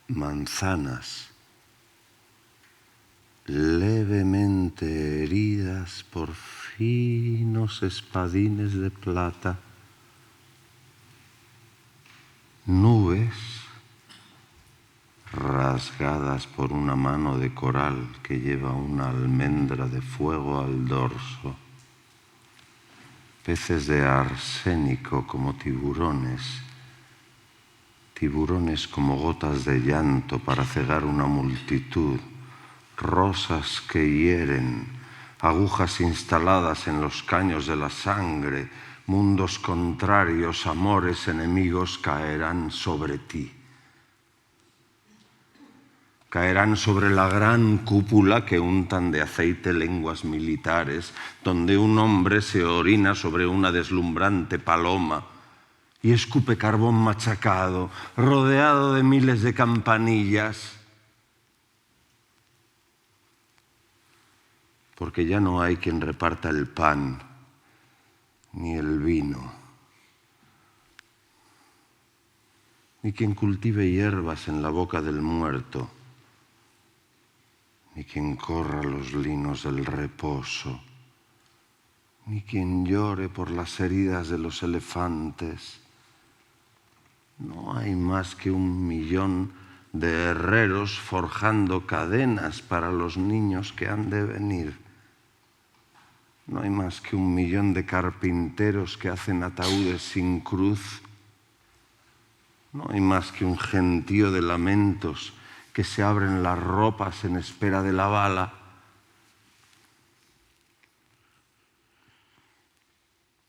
manzanas, levemente heridas por finos espadines de plata, nubes rasgadas por una mano de coral que lleva una almendra de fuego al dorso, peces de arsénico como tiburones, tiburones como gotas de llanto para cegar una multitud, rosas que hieren, agujas instaladas en los caños de la sangre, mundos contrarios, amores enemigos caerán sobre ti. Caerán sobre la gran cúpula que untan de aceite lenguas militares, donde un hombre se orina sobre una deslumbrante paloma y escupe carbón machacado, rodeado de miles de campanillas. Porque ya no hay quien reparta el pan ni el vino, ni quien cultive hierbas en la boca del muerto, ni quien corra los linos del reposo, ni quien llore por las heridas de los elefantes. No hay más que 1.000.000 de herreros forjando cadenas para los niños que han de venir. No hay más que 1.000.000 de carpinteros que hacen ataúdes sin cruz. No hay más que un gentío de lamentos que se abren las ropas en espera de la bala.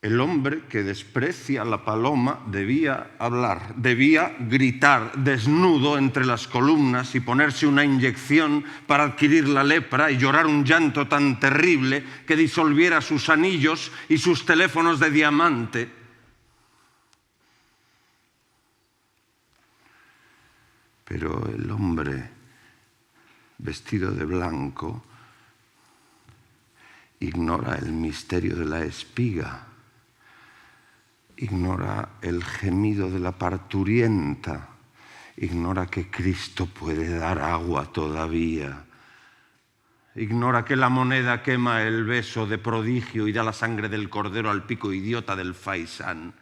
El hombre que desprecia a la paloma debía hablar, debía gritar desnudo entre las columnas y ponerse una inyección para adquirir la lepra y llorar un llanto tan terrible que disolviera sus anillos y sus teléfonos de diamante. Pero el hombre vestido de blanco ignora el misterio de la espiga. Ignora el gemido de la parturienta, ignora que Cristo puede dar agua todavía, ignora que la moneda quema el beso de prodigio y da la sangre del cordero al pico idiota del faisán.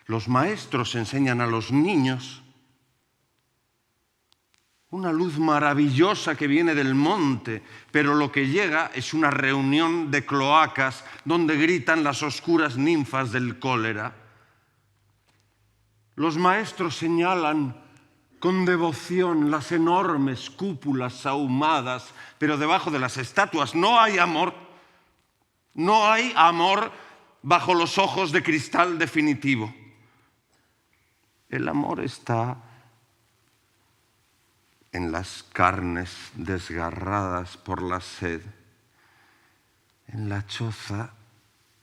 Los maestros enseñan a los niños una luz maravillosa que viene del monte, pero lo que llega es una reunión de cloacas donde gritan las oscuras ninfas del cólera. Los maestros señalan con devoción las enormes cúpulas ahumadas, pero debajo de las estatuas no hay amor. No hay amor bajo los ojos de cristal definitivo. El amor está en las carnes desgarradas por la sed, en la choza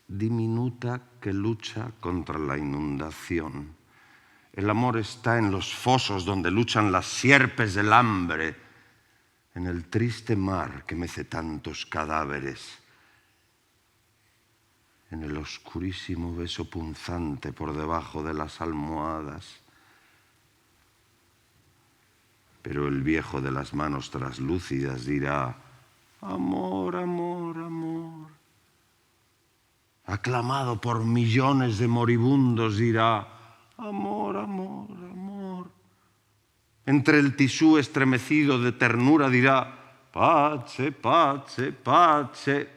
diminuta que lucha contra la inundación. El amor está en los fosos donde luchan las sierpes del hambre, en el triste mar que mece tantos cadáveres, en el oscurísimo beso punzante por debajo de las almohadas. Pero el viejo de las manos traslúcidas dirá: amor, amor, amor. Aclamado por millones de moribundos dirá: amor, amor, amor. Entre el tisú estremecido de ternura dirá: pace, pace, pace.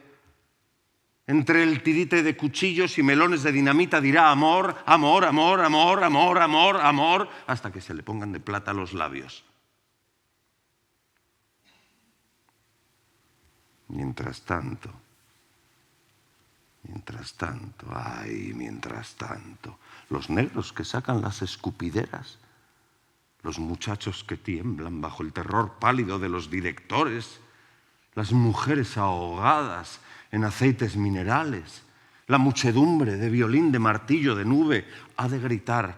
Entre el tirite de cuchillos y melones de dinamita dirá: amor, amor, amor, amor, amor, amor, amor, hasta que se le pongan de plata los labios. Mientras tanto, los negros que sacan las escupideras, los muchachos que tiemblan bajo el terror pálido de los directores, las mujeres ahogadas en aceites minerales, la muchedumbre de violín, de martillo, de nube, ha de gritar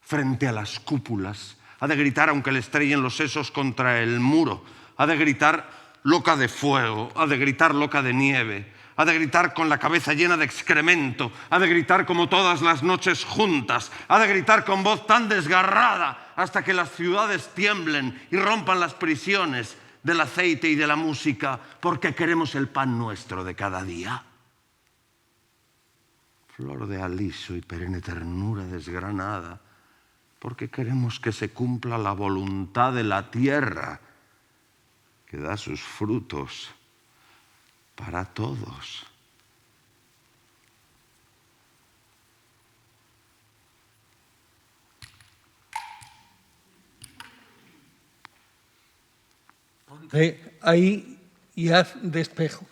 frente a las cúpulas, ha de gritar aunque le estrellen los sesos contra el muro, ha de gritar loca de fuego, ha de gritar loca de nieve, ha de gritar con la cabeza llena de excremento, ha de gritar como todas las noches juntas, ha de gritar con voz tan desgarrada hasta que las ciudades tiemblen y rompan las prisiones del aceite y de la música, porque queremos el pan nuestro de cada día. Flor de aliso y perenne ternura desgranada, porque queremos que se cumpla la voluntad de la tierra, que da sus frutos para todos. Ponte ahí y haz de espejo.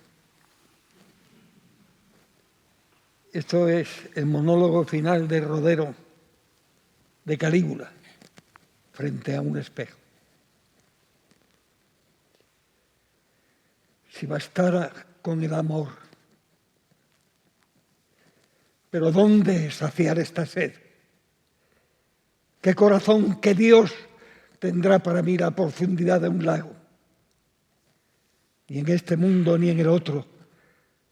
Esto es el monólogo final de Rodero, de Calígula, frente a un espejo. Si bastara con el amor, pero ¿dónde saciar esta sed? ¿Qué corazón, qué Dios tendrá para mí la profundidad de un lago? Ni en este mundo ni en el otro,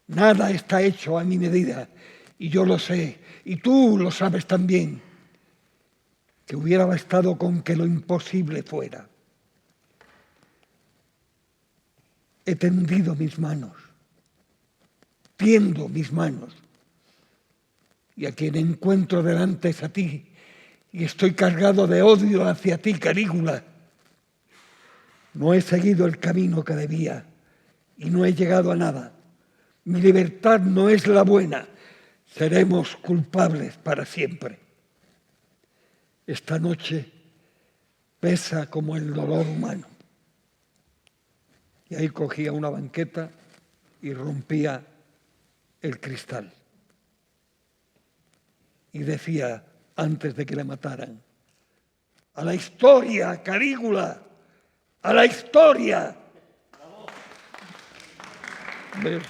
nada está hecho a mi medida, y yo lo sé, y tú lo sabes también, que hubiera bastado con que lo imposible fuera. He tendido mis manos, tiendo mis manos, y a quien encuentro delante es a ti, y estoy cargado de odio hacia ti, Calígula. No he seguido el camino que debía, y no he llegado a nada. Mi libertad no es la buena, seremos culpables para siempre. Esta noche pesa como el dolor humano. Y ahí cogía una banqueta y rompía el cristal. Y decía, antes de que le mataran, ¡a la historia, Calígula! ¡A la historia! ¿Ves?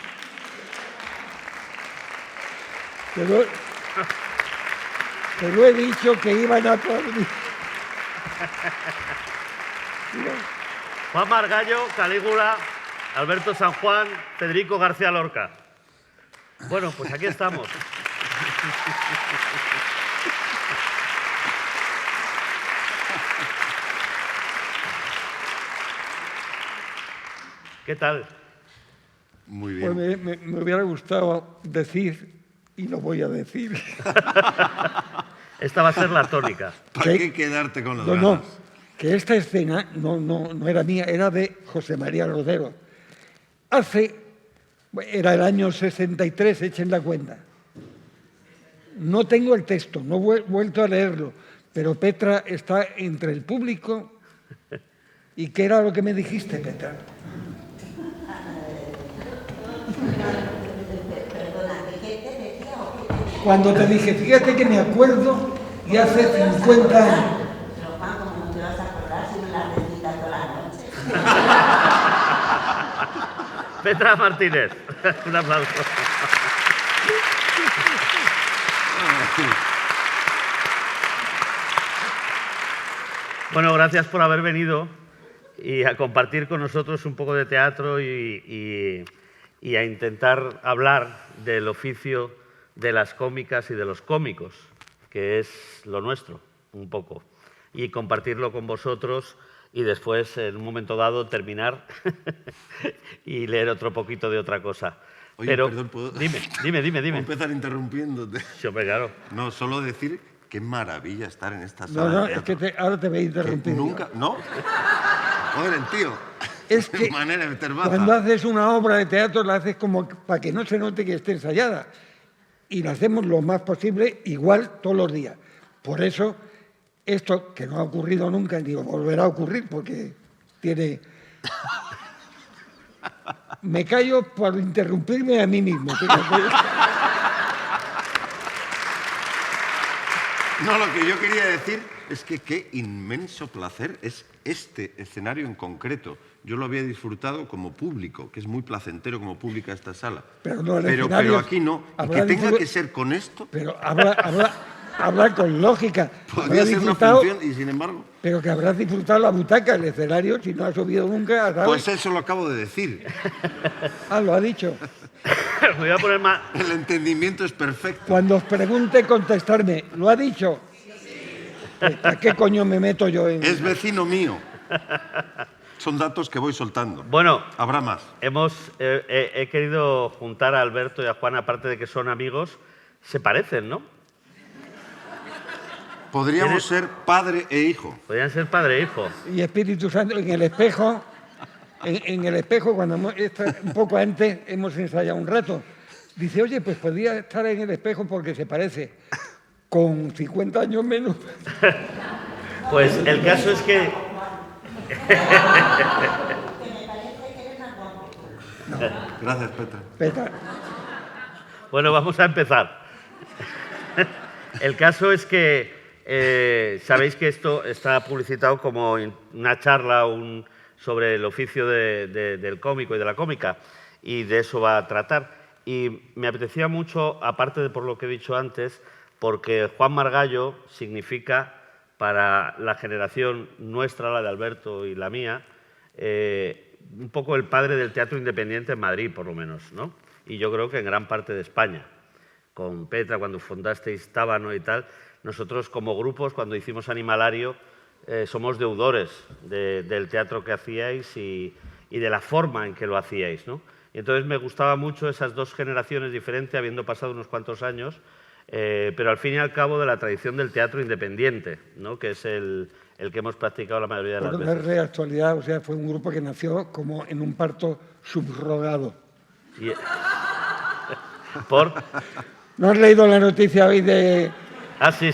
Te lo he dicho que iban a aplaudir. Juan Margallo, Calígula, Alberto San Juan, Federico García Lorca. Bueno, pues aquí estamos. ¿Qué tal? Muy bien. Pues me hubiera gustado decir, y lo voy a decir. Esta va a ser la tónica. ¿Para qué quedarte con los ganas? No, que esta escena no era mía, era de José María Rodero. Era el año 63, echen la cuenta. No tengo el texto, no he vuelto a leerlo, pero Petra está entre el público. ¿Y qué era lo que me dijiste, Petra? Cuando te dije, fíjate que me acuerdo y hace 50 años. Pero Juan, ¿cómo no te vas a acordar si me la recitas toda la noche? Petra Martínez, un aplauso. Bueno, gracias por haber venido y a compartir con nosotros un poco de teatro y a intentar hablar del oficio de las cómicas y de los cómicos, que es lo nuestro, un poco, y compartirlo con vosotros y después, en un momento dado, terminar y leer otro poquito de otra cosa. Oye, pero, perdón, ¿puedo? Dime. ¿Puedo empezar interrumpiéndote? Sí, hombre, claro. No, solo decir qué maravilla estar en esta sala. No, de es teatro. que ahora te voy a interrumpir. Nunca, ¿no? Joder, tío. Es que manera de meter baza. cuando haces una obra de teatro la haces como para que no se note que esté ensayada. Y la hacemos lo más posible igual todos los días. Por eso, esto que no ha ocurrido nunca, ni volverá a ocurrir, porque tiene... Me callo por interrumpirme a mí mismo. No, lo que yo quería decir es que qué inmenso placer es este escenario en concreto. Yo lo había disfrutado como público, que es muy placentero como pública esta sala. Pero no, pero aquí no. Y que tenga que ser con esto, Pero habla con lógica. podría ser una función y sin embargo... Pero que habrás disfrutado la butaca, el escenario, si no has subido nunca. ¿sabes? Pues eso lo acabo de decir. Ah, lo ha dicho. Me voy a poner más... El entendimiento es perfecto. Cuando os pregunte, contestarme. ¿Lo ha dicho? Pues, ¿a qué coño me meto yo en...? Es vecino mío. Son datos que voy soltando. Bueno, Habrá más. he querido juntar a Alberto y a Juan, aparte de que son amigos, se parecen, ¿no? Podríamos ser padre e hijo. Podrían ser padre e hijo. Y Espíritu Santo, en el espejo, cuando un poco antes hemos ensayado un rato, dice, oye, pues podría estar en el espejo porque se parece, con 50 años menos. Pues el caso es que... Gracias, Petra. Petra, Bueno, vamos a empezar. El caso es que sabéis que esto está publicitado como una charla sobre el oficio del cómico y de la cómica, y de eso va a tratar. Y me apetecía mucho, aparte de por lo que he dicho antes, porque Juan Margallo significa, para la generación nuestra, la de Alberto y la mía, un poco el padre del teatro independiente en Madrid, por lo menos, ¿no? Y yo creo que en gran parte de España. Con Petra, cuando fundasteis Tábano y tal, nosotros como grupos, cuando hicimos Animalario, somos deudores del teatro que hacíais y de la forma en que lo hacíais, ¿no? Y entonces me gustaba mucho esas dos generaciones diferentes, habiendo pasado unos cuantos años, pero al fin y al cabo de la tradición del teatro independiente, ¿no? Que es el que hemos practicado la mayoría de las por veces. darle actualidad, o sea, fue un grupo que nació como en un parto subrogado. Y, ¿por? ¿No has leído la noticia hoy de...? Ah, sí.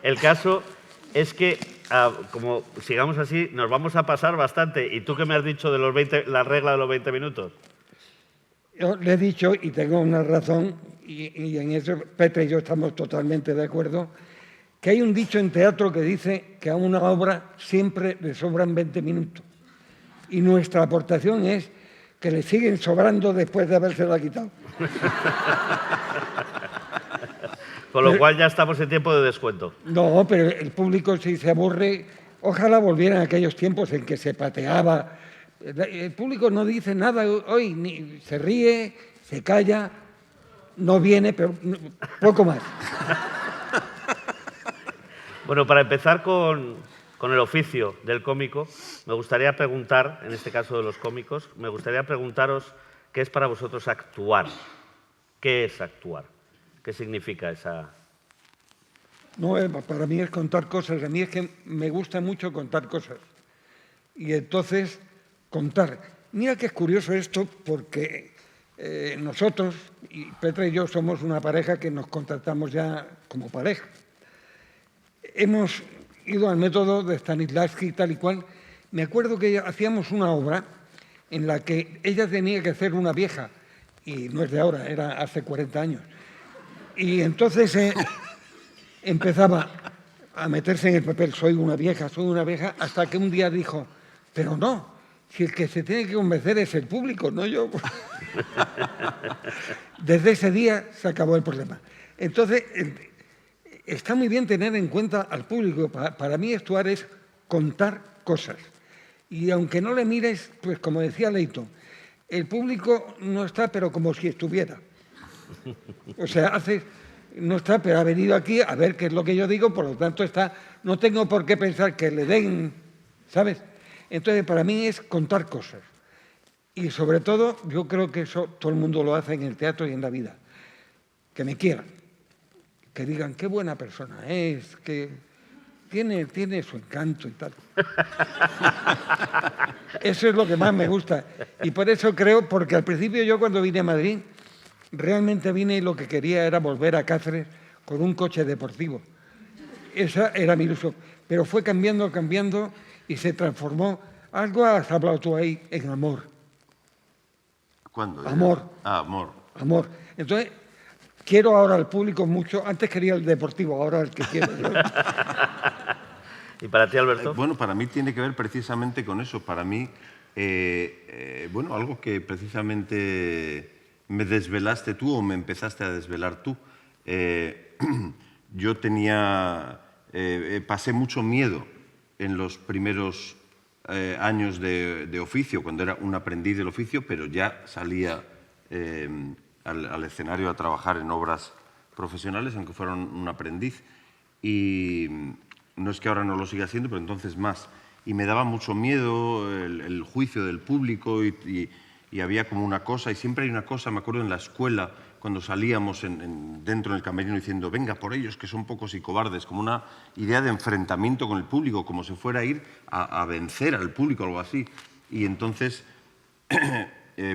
El caso es que, como sigamos así, nos vamos a pasar bastante. ¿Y tú qué me has dicho de la regla de los 20 minutos? Yo le he dicho, y tengo una razón, y en eso Petra y yo estamos totalmente de acuerdo, que hay un dicho en teatro que dice que a una obra siempre le sobran 20 minutos. Y nuestra aportación es que le siguen sobrando después de habérsela quitado. Con lo cual ya estamos en tiempo de descuento. No, pero el público si se aburre, ojalá volvieran a aquellos tiempos en que se pateaba. El público no dice nada hoy, ni se ríe, se calla, no viene, pero poco más. Bueno, para empezar con el oficio del cómico, me gustaría preguntar, en este caso de los cómicos, me gustaría preguntaros qué es para vosotros actuar. ¿Qué es actuar? ¿Qué significa esa...? No, para mí es contar cosas. A mí es que me gusta mucho contar cosas. Y entonces, contar. Mira que es curioso esto porque nosotros, y Petra y yo, somos una pareja que nos contratamos ya como pareja. Hemos ido al método de Stanislavski tal y cual. Me acuerdo que hacíamos una obra en la que ella tenía que hacer una vieja, y no es de ahora, era hace 40 años. Y entonces empezaba a meterse en el papel, soy una vieja, hasta que un día dijo, pero no, si el que se tiene que convencer es el público, no yo. Desde ese día se acabó el problema. Entonces, está muy bien tener en cuenta al público. Para mí actuar es contar cosas. Y aunque no le mires, pues como decía Leito, el público no está, pero como si estuviera. O sea, no está, pero ha venido aquí a ver qué es lo que yo digo, por lo tanto está, no tengo por qué pensar que le den, ¿sabes? Entonces, para mí es contar cosas. Y sobre todo, yo creo que eso todo el mundo lo hace en el teatro y en la vida. Que me quieran, que digan qué buena persona es, que tiene su encanto y tal. Eso es lo que más me gusta. Y por eso creo, porque al principio yo cuando vine a Madrid, realmente vine y lo que quería era volver a Cáceres con un coche deportivo. Esa era mi ilusión. Pero fue cambiando y se transformó. Algo has hablado tú ahí en amor. ¿Cuándo? Amor. Ah, amor. Amor. Entonces, quiero ahora al público mucho. Antes quería el deportivo, ahora el que quiero. ¿Y para ti, Alberto? Bueno, para mí tiene que ver precisamente con eso. Para mí, bueno, algo que precisamente me desvelaste tú o me empezaste a desvelar tú. Yo pasé mucho miedo en los primeros años de oficio, cuando era un aprendiz del oficio, pero ya salía al escenario a trabajar en obras profesionales, aunque fuera un aprendiz. Y no es que ahora no lo siga haciendo, pero entonces más. Y me daba mucho miedo el juicio del público y había como una cosa, y siempre hay una cosa, me acuerdo en la escuela, cuando salíamos dentro del camerino diciendo venga por ellos, que son pocos y cobardes, como una idea de enfrentamiento con el público, como si fuera a ir a vencer al público o algo así. Y entonces,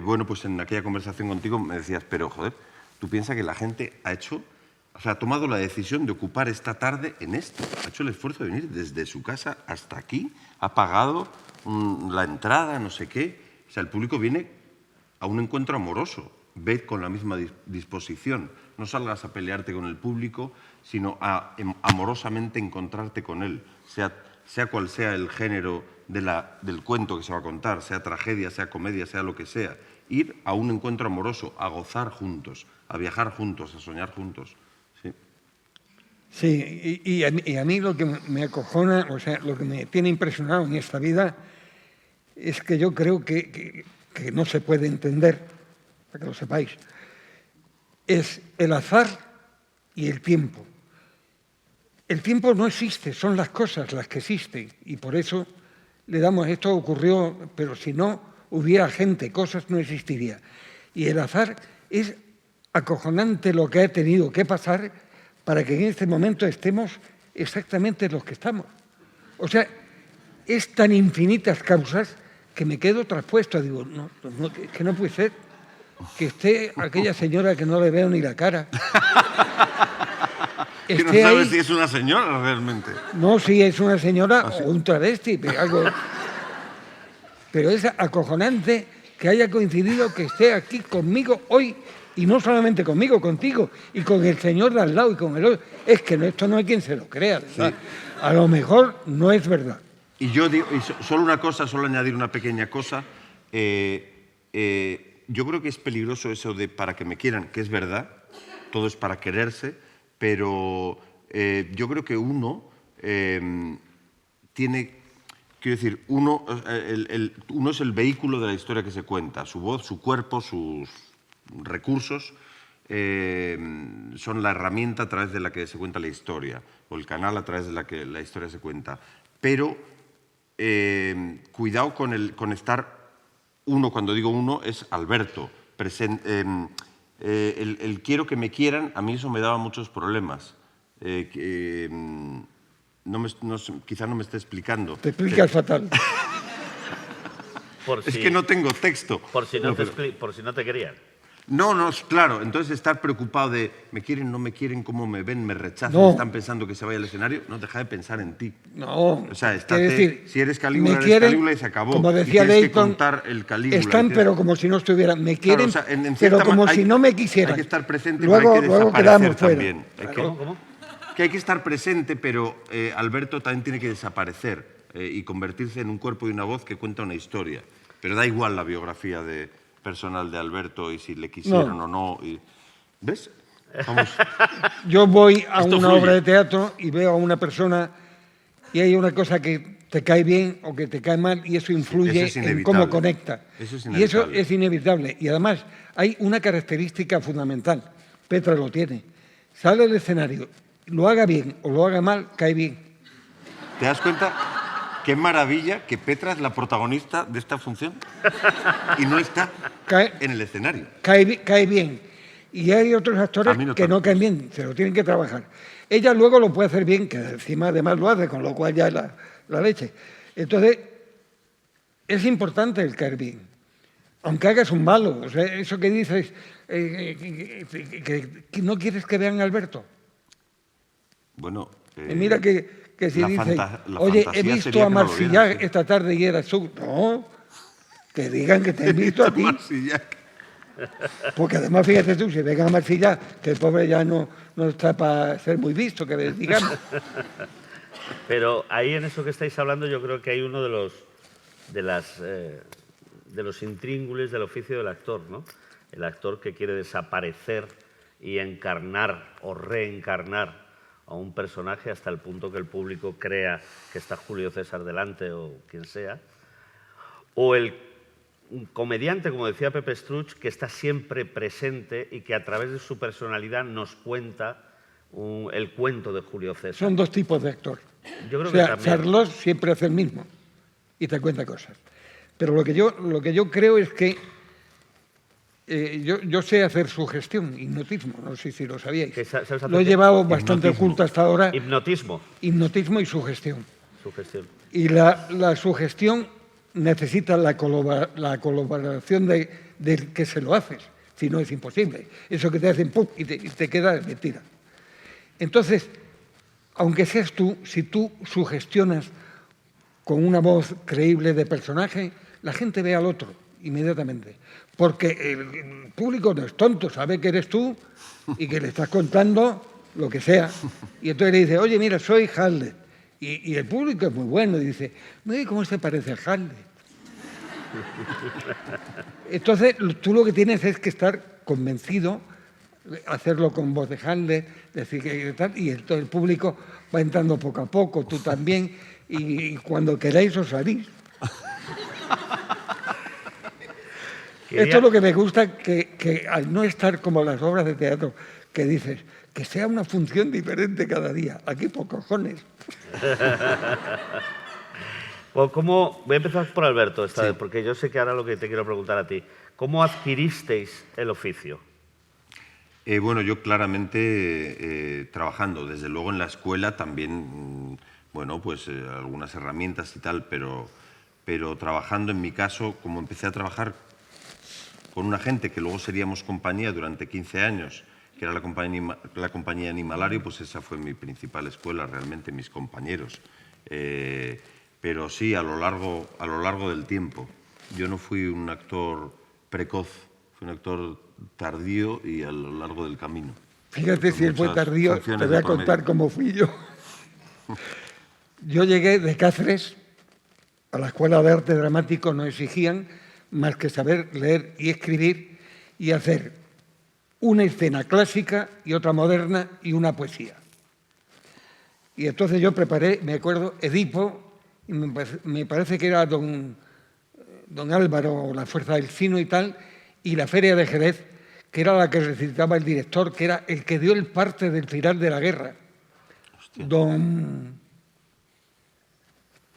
bueno, pues en aquella conversación contigo me decías, pero joder, tú piensas que la gente ha tomado la decisión de ocupar esta tarde en esto, ha hecho el esfuerzo de venir desde su casa hasta aquí, ha pagado la entrada, no sé qué. O sea, el público viene a un encuentro amoroso, ved con la misma disposición. No salgas a pelearte con el público, sino a amorosamente encontrarte con él, sea cual sea el género del cuento que se va a contar, sea tragedia, sea comedia, sea lo que sea. Ir a un encuentro amoroso, a gozar juntos, a viajar juntos, a soñar juntos. Sí, sí, y a mí lo que me acojona, o sea, lo que me tiene impresionado en esta vida es que yo creo que no se puede entender, para que lo sepáis, es el azar y el tiempo. El tiempo no existe, son las cosas las que existen, y por eso le damos, esto ocurrió, pero si no hubiera gente, cosas no existiría. Y el azar es acojonante lo que ha tenido que pasar para que en este momento estemos exactamente los que estamos. O sea, es tan infinitas causas que me quedo traspuesto. Digo, no, que no puede ser que esté aquella señora que no le veo ni la cara. Que no sabes si es una señora realmente. No, si es una señora o un travesti, pero es acojonante que haya coincidido que esté aquí conmigo hoy, y no solamente conmigo, contigo, y con el señor de al lado y con el otro. Es que esto no hay quien se lo crea, ¿verdad? Sí. A lo mejor no es verdad. Y yo digo, solo añadir una pequeña cosa. Yo creo que es peligroso eso de para que me quieran, que es verdad, todo es para quererse, pero yo creo que uno tiene, quiero decir, uno es el vehículo de la historia que se cuenta, su voz, su cuerpo, sus recursos son la herramienta a través de la que se cuenta la historia, o el canal a través de la que la historia se cuenta. Pero cuidado con estar uno, cuando digo uno, es Alberto. El quiero que me quieran, a mí eso me daba muchos problemas. Quizá no me esté explicando. Te explicas fatal. Es que no tengo texto. Por si no te querían. No, claro. Entonces estar preocupado de me quieren, no me quieren, cómo me ven, me rechazan, están pensando que se vaya al escenario. No, deja de pensar en ti. No. O sea, decir, si eres Calígula, eres Calígula y se acabó. Como decía y tienes que Leighton, contar el Calígula. Están, pero como si no estuvieran. Me quieren, claro, o sea, pero como si no me quisieran. Hay que estar presente, luego, pero hay que desaparecer también. ¿Cómo? Que hay que estar presente, pero Alberto también tiene que desaparecer y convertirse en un cuerpo y una voz que cuenta una historia. Pero da igual la biografía personal de Alberto y si le quisieron o no. ¿Ves? Vamos. Yo voy a una obra de teatro y veo a una persona y hay una cosa que te cae bien o que te cae mal y eso influye en cómo conecta. Y eso es inevitable. Y además hay una característica fundamental. Petra lo tiene. Sale al escenario, lo haga bien o lo haga mal, cae bien. ¿Te das cuenta? Qué maravilla que Petra es la protagonista de esta función y no está en el escenario. Cae bien. Y hay otros actores que no caen bien, se lo tienen que trabajar. Ella luego lo puede hacer bien, que encima además lo hace, con lo cual ya es la leche. Entonces, es importante el caer bien, aunque hagas un malo. O sea, eso que dices, que no quieres que vean a Alberto. Bueno... mira que si dice, oye, he visto a Marsillac esta tarde y era su... No, que digan que te he visto a ti. Porque además, fíjate tú, si vengan a Marsillac, que el pobre ya no está para ser muy visto, que digamos. Pero ahí en eso que estáis hablando yo creo que hay uno de los intríngulis del oficio del actor, ¿no? El actor que quiere desaparecer y encarnar o reencarnar a un personaje hasta el punto que el público crea que está Julio César delante o quien sea, o el un comediante, como decía Pepe Struch, que está siempre presente y que a través de su personalidad nos cuenta el cuento de Julio César. Son dos tipos de actor. Yo creo o sea, que también. Charlos siempre hace el mismo y te cuenta cosas. Pero lo que yo creo es que yo sé hacer sugestión, hipnotismo, no sé si lo sabíais. Lo he llevado bastante oculto hasta ahora. Hipnotismo. Hipnotismo y sugestión. Sugestión. Y la sugestión necesita la colaboración del que se lo haces, si no es imposible. Eso que te hacen ¡pum! Y te queda mentira. Entonces, aunque seas tú, si tú sugestionas con una voz creíble de personaje, la gente ve al otro inmediatamente. Porque el público no es tonto, sabe que eres tú y que le estás contando lo que sea. Y entonces le dice, oye, mira, soy Hamlet. Y el público es muy bueno y dice, mira cómo se parece a Hamlet. Entonces, tú lo que tienes es que estar convencido, hacerlo con voz de Hamlet, decir que tal, y todo el público va entrando poco a poco, tú también, y cuando queráis os salís. Esto es lo que me gusta, que al no estar como las obras de teatro, que dices, que sea una función diferente cada día. Aquí por cojones. Pues voy a empezar por Alberto esta vez, porque yo sé que ahora lo que te quiero preguntar a ti. ¿Cómo adquiristeis el oficio? Bueno, yo claramente trabajando, desde luego en la escuela también, bueno, pues algunas herramientas y tal, pero trabajando en mi caso, como empecé a trabajar con una gente que luego seríamos compañía durante 15 años, que era la compañía Animalario, pues esa fue mi principal escuela, realmente, mis compañeros. Pero sí, a lo largo del tiempo. Yo no fui un actor precoz, fui un actor tardío y a lo largo del camino. Fíjate, si él fue tardío, te voy a contar cómo fui yo. Yo llegué de Cáceres a la Escuela de Arte Dramático, no exigían más que saber leer y escribir y hacer una escena clásica y otra moderna y una poesía. Y entonces yo preparé, me acuerdo, Edipo, y me parece que era don Álvaro, La Fuerza del Sino y tal, y la Feria de Jerez, que era la que recitaba el director, que era el que dio el parte del final de la guerra. Hostia.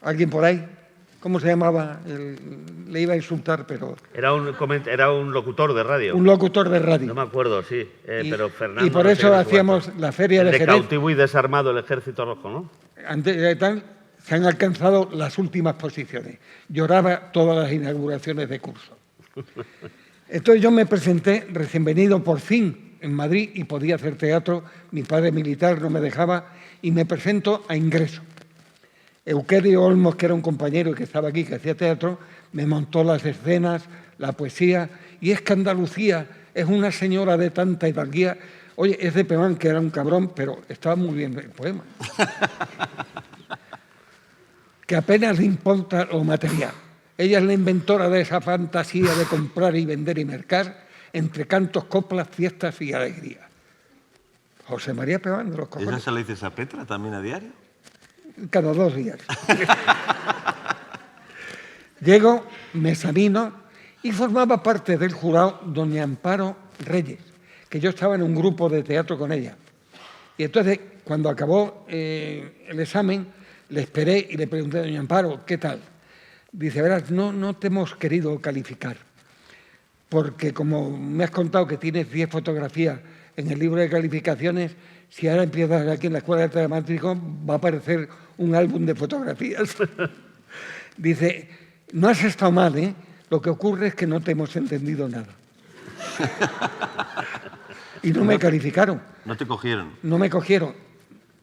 ¿Alguien por ahí? ¿Cómo se llamaba? Le iba a insultar, pero... Era un locutor de radio. Un locutor de radio. No me acuerdo, sí, pero Fernando... Y por eso hacíamos la Feria de Jerez. De cautivo y desarmado el Ejército Rojo, ¿no? Antes de tal, se han alcanzado las últimas posiciones. Lloraba todas las inauguraciones de curso. Entonces yo me presenté recién venido por fin en Madrid y podía hacer teatro. Mi padre militar no me dejaba y me presento a ingreso. Euquerio Olmos, que era un compañero que estaba aquí, que hacía teatro, me montó las escenas, la poesía, y es que Andalucía es una señora de tanta hidalguía. Oye, es de Pemán, que era un cabrón, pero estaba muy bien el poema. Que apenas le importa lo material. Ella es la inventora de esa fantasía de comprar y vender y mercar entre cantos, coplas, fiestas y alegría. José María Pemán de los cojones. ¿Esa se la dices a Petra también a diario? Cada 2 días. Llego, me examino y formaba parte del jurado doña Amparo Reyes, que yo estaba en un grupo de teatro con ella. Y entonces, cuando acabó el examen, le esperé y le pregunté a doña Amparo, ¿qué tal? Dice, verás, no te hemos querido calificar, porque como me has contado que tienes 10 fotografías en el libro de calificaciones, si ahora empiezas aquí en la Escuela de Arte Dramático, va a aparecer un álbum de fotografías. Dice, no has estado mal, ¿eh? Lo que ocurre es que no te hemos entendido nada. Y no me calificaron. ¿No te cogieron? No me cogieron.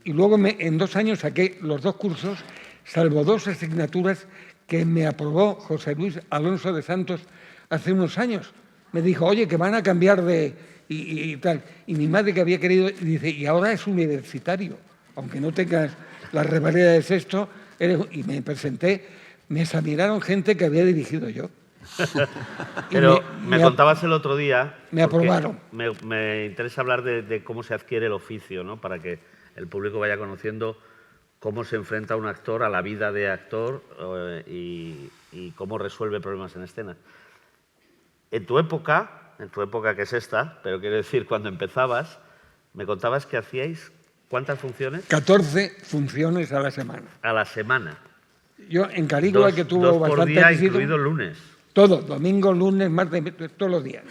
Y luego en 2 años saqué los 2 cursos, salvo 2 asignaturas que me aprobó José Luis Alonso de Santos hace unos años. Me dijo, oye, que van a cambiar de... Y tal. Y mi madre, que había querido, dice, y ahora es universitario, aunque no tengas la revalida de sexto, y me presenté, me examinaron gente que había dirigido yo. Pero me contabas el otro día... Me aprobaron. Me interesa hablar de cómo se adquiere el oficio, ¿no? Para que el público vaya conociendo cómo se enfrenta un actor a la vida de actor y cómo resuelve problemas en escena. en tu época que es esta, pero quiero decir, cuando empezabas, me contabas que hacíais, ¿cuántas funciones? 14 funciones a la semana. A la semana. Yo en Carígula, que tuvo dos por bastante día, éxito, incluido el lunes. todo, domingo, lunes, martes, todos los días.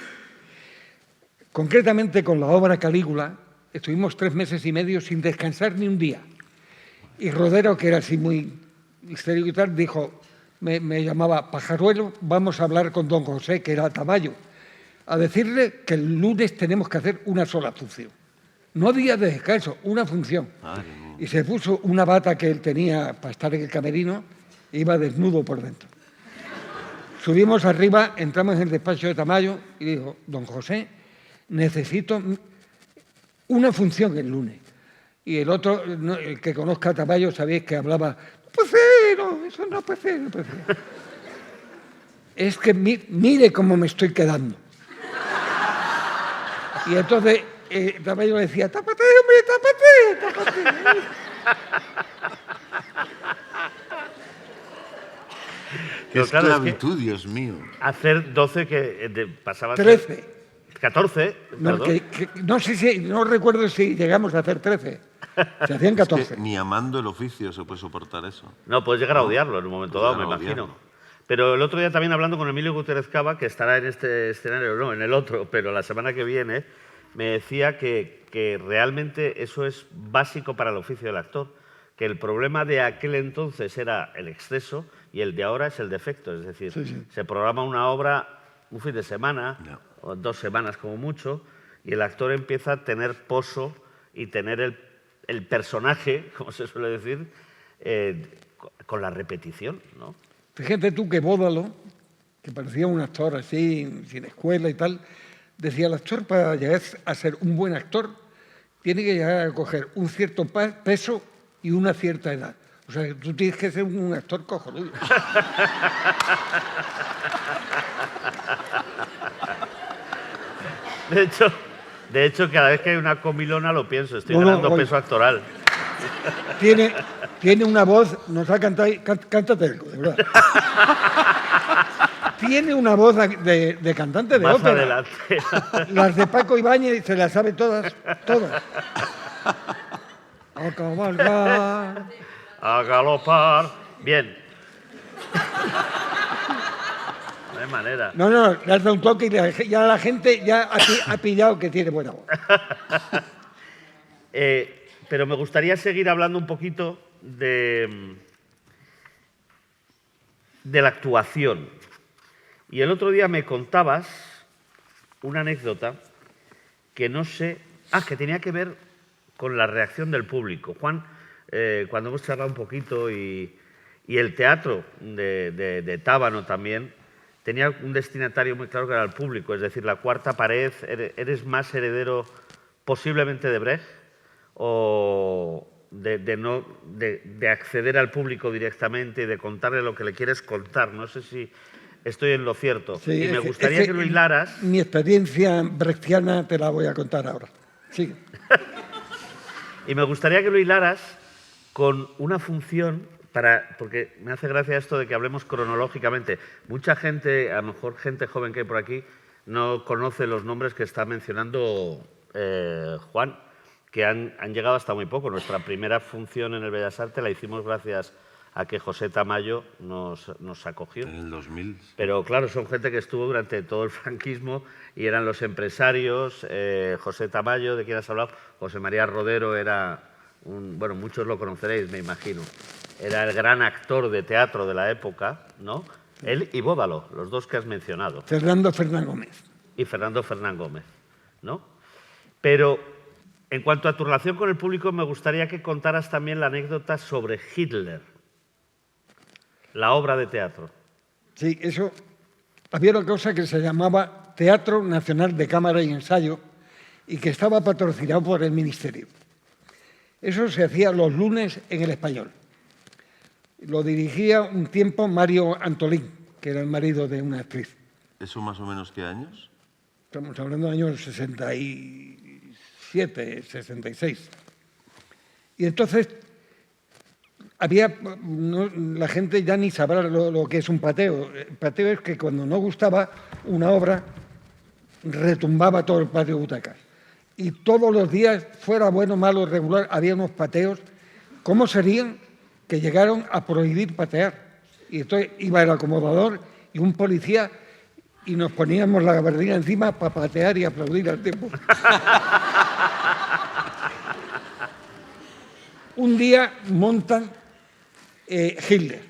Concretamente con la obra Calígula, estuvimos 3 meses y medio sin descansar ni un día. Y Rodero, que era así muy histérico y tal, dijo, me llamaba Pajaruelo, vamos a hablar con don José, que era Tamayo, a decirle que el lunes tenemos que hacer una sola función. No días de descanso, una función. Y se puso una bata que él tenía para estar en el camerino e iba desnudo por dentro. Subimos arriba, entramos en el despacho de Tamayo y dijo, don José, necesito una función el lunes. Y el otro, el que conozca a Tamayo, sabéis que hablaba, no, eso no puede ser, no puede ser. Es que mire cómo me estoy quedando. Y entonces Tamayo le decía, tápate, hombre, tápate. Qué Claro, esclavitud, Dios mío. Hacer 12 que pasaba a 13. ser 14, No, perdón. no sé si, no recuerdo si llegamos a hacer 13. Se hacían 14. Es que ni amando el oficio se puede soportar eso. No, puedes llegar a odiarlo en un momento dado, me Llegar a imagino. odiarlo. Pero el otro día también hablando con Emilio Gutiérrez Cava, que estará en este escenario, no, en el otro, pero la semana que viene, me decía que realmente eso es básico para el oficio del actor, que el problema de aquel entonces era el exceso y el de ahora es el defecto. Es decir, se programa una obra un fin de semana, o 2 semanas como mucho, y el actor empieza a tener poso y tener el personaje, como se suele decir, con la repetición, ¿no? Fíjate tú que Bódalo, que parecía un actor así, sin escuela y tal, decía, el actor para llegar a ser un buen actor tiene que llegar a coger un cierto peso y una cierta edad. O sea, tú tienes que ser un actor cojonudo. De hecho, cada vez que hay una comilona lo pienso, estoy No, ganando oye. peso actoral. Tiene una voz, nos ha cantado, cántate, de verdad. Tiene una voz de cantante de Más ópera. adelante. Las de Paco Ibáñez se las sabe todas. A cabalgar. A galopar. Bien. No hay manera. No, le has dado un toque y ya la gente ya ha pillado que tiene buena voz. Pero me gustaría seguir hablando un poquito de la actuación. Y el otro día me contabas una anécdota que no sé... que tenía que ver con la reacción del público. Juan, cuando hemos charlado un poquito y el teatro de Tábano también, tenía un destinatario muy claro que era el público, es decir, la cuarta pared. ¿Eres más heredero posiblemente de Brecht o de acceder al público directamente y de contarle lo que le quieres contar? No sé si estoy en lo cierto. Sí, y me gustaría que lo hilaras. Mi experiencia brechtiana te la voy a contar ahora. Sigue. Y me gustaría que lo hilaras con una función, porque me hace gracia esto de que hablemos cronológicamente. Mucha gente, a lo mejor gente joven que hay por aquí, no conoce los nombres que está mencionando Juan, que han llegado hasta muy poco. Nuestra primera función en el Bellas Artes la hicimos gracias a que José Tamayo nos acogió. En el 2000. Pero claro, son gente que estuvo durante todo el franquismo y eran los empresarios. José Tamayo, de quien has hablado, José María Rodero era bueno, muchos lo conoceréis, me imagino. Era el gran actor de teatro de la época, ¿no? Él y Bódalo, los dos que has mencionado. Fernando Fernán Gómez. Y Fernando Fernán Gómez, ¿no? Pero en cuanto a tu relación con el público, me gustaría que contaras también la anécdota sobre Hitler, la obra de teatro. Sí, eso. Había una cosa que se llamaba Teatro Nacional de Cámara y Ensayo y que estaba patrocinado por el Ministerio. Eso se hacía los lunes en El Español. Lo dirigía un tiempo Mario Antolín, que era el marido de una actriz. ¿Eso más o menos qué años? Estamos hablando de años 67, 66. Y entonces la gente ya ni sabrá lo que es un pateo. El pateo es que cuando no gustaba una obra, retumbaba todo el patio de butacas. Y todos los días, fuera bueno, malo, regular, había unos pateos. ¿Cómo serían que llegaron a prohibir patear? Y entonces iba el acomodador y un policía y nos poníamos la gabardina encima para patear y aplaudir al tiempo. Un día montan Hitler.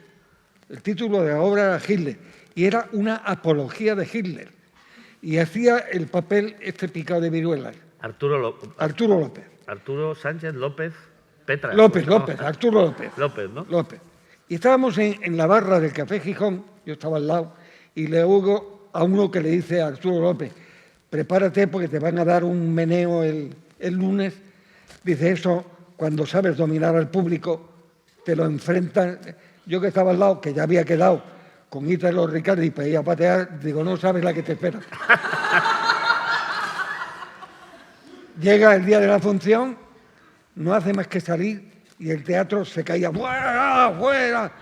El título de la obra era Hitler y era una apología de Hitler. Y hacía el papel este picado de viruelas. Arturo López. Arturo Sánchez López Petra. López, Arturo López. López, ¿no? López. Y estábamos en la barra del Café Gijón, yo estaba al lado, y le oigo a uno que le dice a Arturo López, prepárate porque te van a dar un meneo el lunes. Dice, eso, cuando sabes dominar al público, te lo enfrentan. Yo que estaba al lado, que ya había quedado con Ítalo Ricardi para ir a patear, digo, no sabes la que te espera. Llega el día de la función, no hace más que salir y el teatro se caía, ¡fuera, fuera!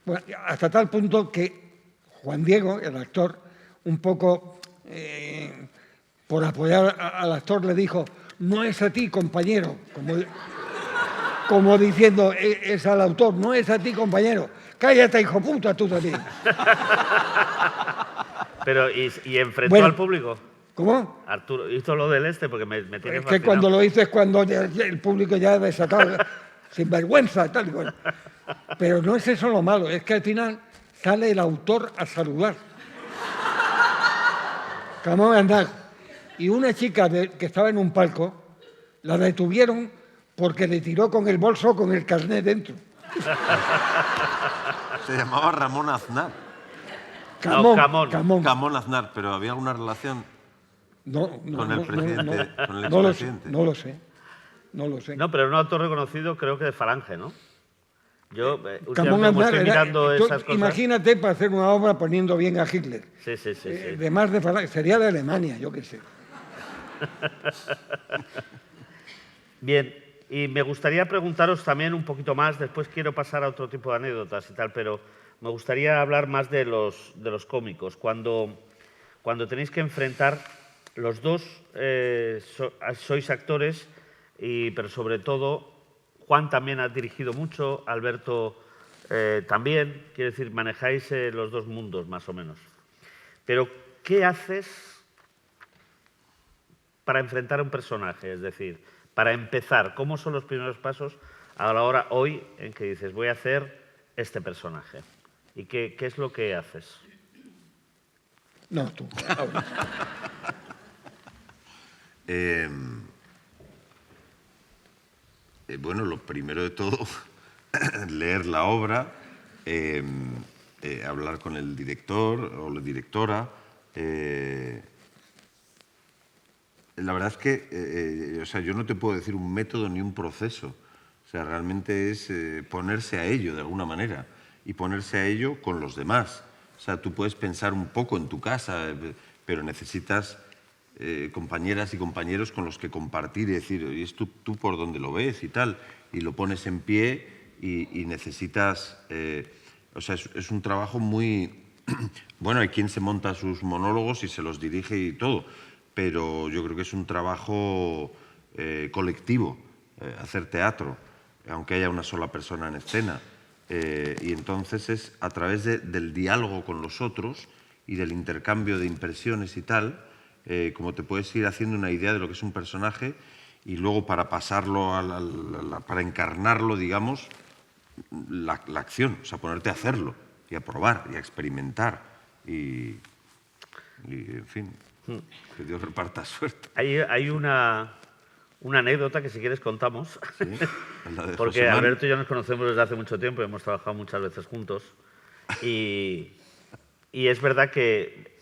Bueno, hasta tal punto que Juan Diego, el actor, un poco por apoyar al actor, le dijo, no es a ti, compañero, como diciendo, es al autor, no es a ti, compañero, cállate, hijo puta, tú también. Pero, ¿y enfrentó al público? ¿Cómo? Arturo hizo lo del porque me tiene fascinado. Es que cuando lo hizo es cuando el público ya desatado, sin vergüenza, tal y cual. Pero no es eso lo malo, es que al final sale el autor a saludar. Camón andar. Y una chica que estaba en un palco, la detuvieron porque le tiró con el bolso con el carnet dentro. Se llamaba Ramón Aznar. Camón Aznar, pero ¿había alguna relación con el presidente? Con el no expresidente? lo sé. No, pero era un autor reconocido, creo que de Falange, ¿no? Yo Camón últimamente Aznar estoy mirando esas cosas. Imagínate para hacer una obra poniendo bien a Hitler. Sí. De más de Falange, sería de Alemania, yo qué sé. Bien, y me gustaría preguntaros también un poquito más, después quiero pasar a otro tipo de anécdotas y tal, pero me gustaría hablar más de los cómicos. Cuando tenéis que enfrentar, los dos sois actores, pero sobre todo Juan también ha dirigido mucho, Alberto también, quiero decir, manejáis los dos mundos más o menos. Pero, ¿qué haces para enfrentar a un personaje? Es decir, para empezar, ¿cómo son los primeros pasos a la hora hoy en que dices, voy a hacer este personaje? ¿Y qué es lo que haces? No, tú. Bueno, lo primero de todo, leer la obra, hablar con el director o la directora. La verdad es que yo no te puedo decir un método ni un proceso. O sea, realmente es ponerse a ello de alguna manera y ponerse a ello con los demás. O sea, tú puedes pensar un poco en tu casa, pero necesitas compañeras y compañeros con los que compartir y decir, ¿y esto tú por dónde lo ves y tal? Y lo pones en pie y necesitas... es un trabajo muy... Bueno, hay quien se monta sus monólogos y se los dirige y todo, pero yo creo que es un trabajo colectivo, hacer teatro, aunque haya una sola persona en escena. Y entonces es a través del diálogo con los otros y del intercambio de impresiones y tal, como te puedes ir haciendo una idea de lo que es un personaje y luego para pasarlo, para encarnarlo, digamos, la acción, o sea, ponerte a hacerlo y a probar y a experimentar y en fin, que Dios reparta suerte. Hay una anécdota que si quieres contamos, ¿Sí? La de porque José Alberto y yo nos conocemos desde hace mucho tiempo y hemos trabajado muchas veces juntos y es verdad que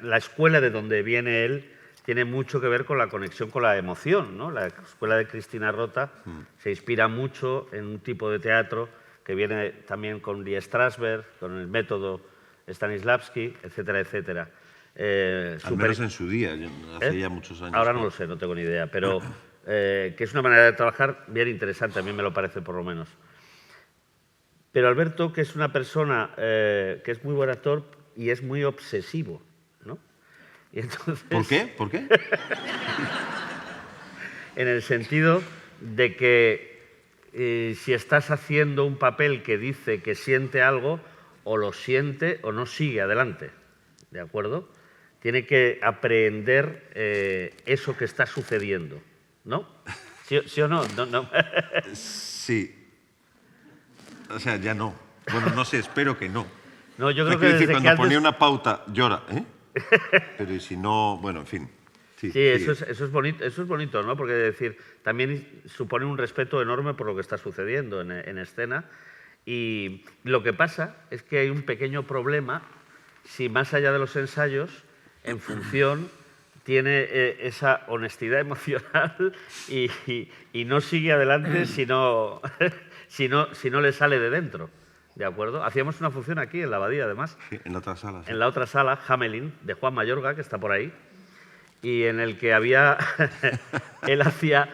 la escuela de donde viene él tiene mucho que ver con la conexión con la emoción, ¿no? La escuela de Cristina Rota se inspira mucho en un tipo de teatro que viene también con Lee Strasberg, con el método Stanislavski, etcétera, etcétera. Al menos en su día, hace ya muchos años. Ahora no lo sé, no tengo ni idea, pero que es una manera de trabajar bien interesante, a mí me lo parece por lo menos. Pero Alberto, que es una persona que es muy buen actor y es muy obsesivo, ¿no? Y entonces, ¿Por qué? ¿Por qué? en el sentido de que si estás haciendo un papel que dice que siente algo, o lo siente o no sigue adelante, ¿de acuerdo? Tiene que aprehender eso que está sucediendo, ¿no? ¿Sí o no? No. Sí. O sea, ya no. Bueno, no sé, espero que no. No, yo O sea, creo que quiero decir, desde cuando que antes... ponía una pauta, llora, ¿eh? Pero y si no, bueno, en fin. Sí, sigue. eso es bonito, ¿no? Porque decir, también supone un respeto enorme por lo que está sucediendo en escena. Y lo que pasa es que hay un pequeño problema si más allá de los ensayos, en función, tiene esa honestidad emocional y no sigue adelante si no le sale de dentro. ¿De acuerdo? Hacíamos una función aquí, en la Abadía, además. Sí, en la otra sala. Sí. En la otra sala, Hamelin, de Juan Mayorga, que está por ahí, y en el que había... él hacía...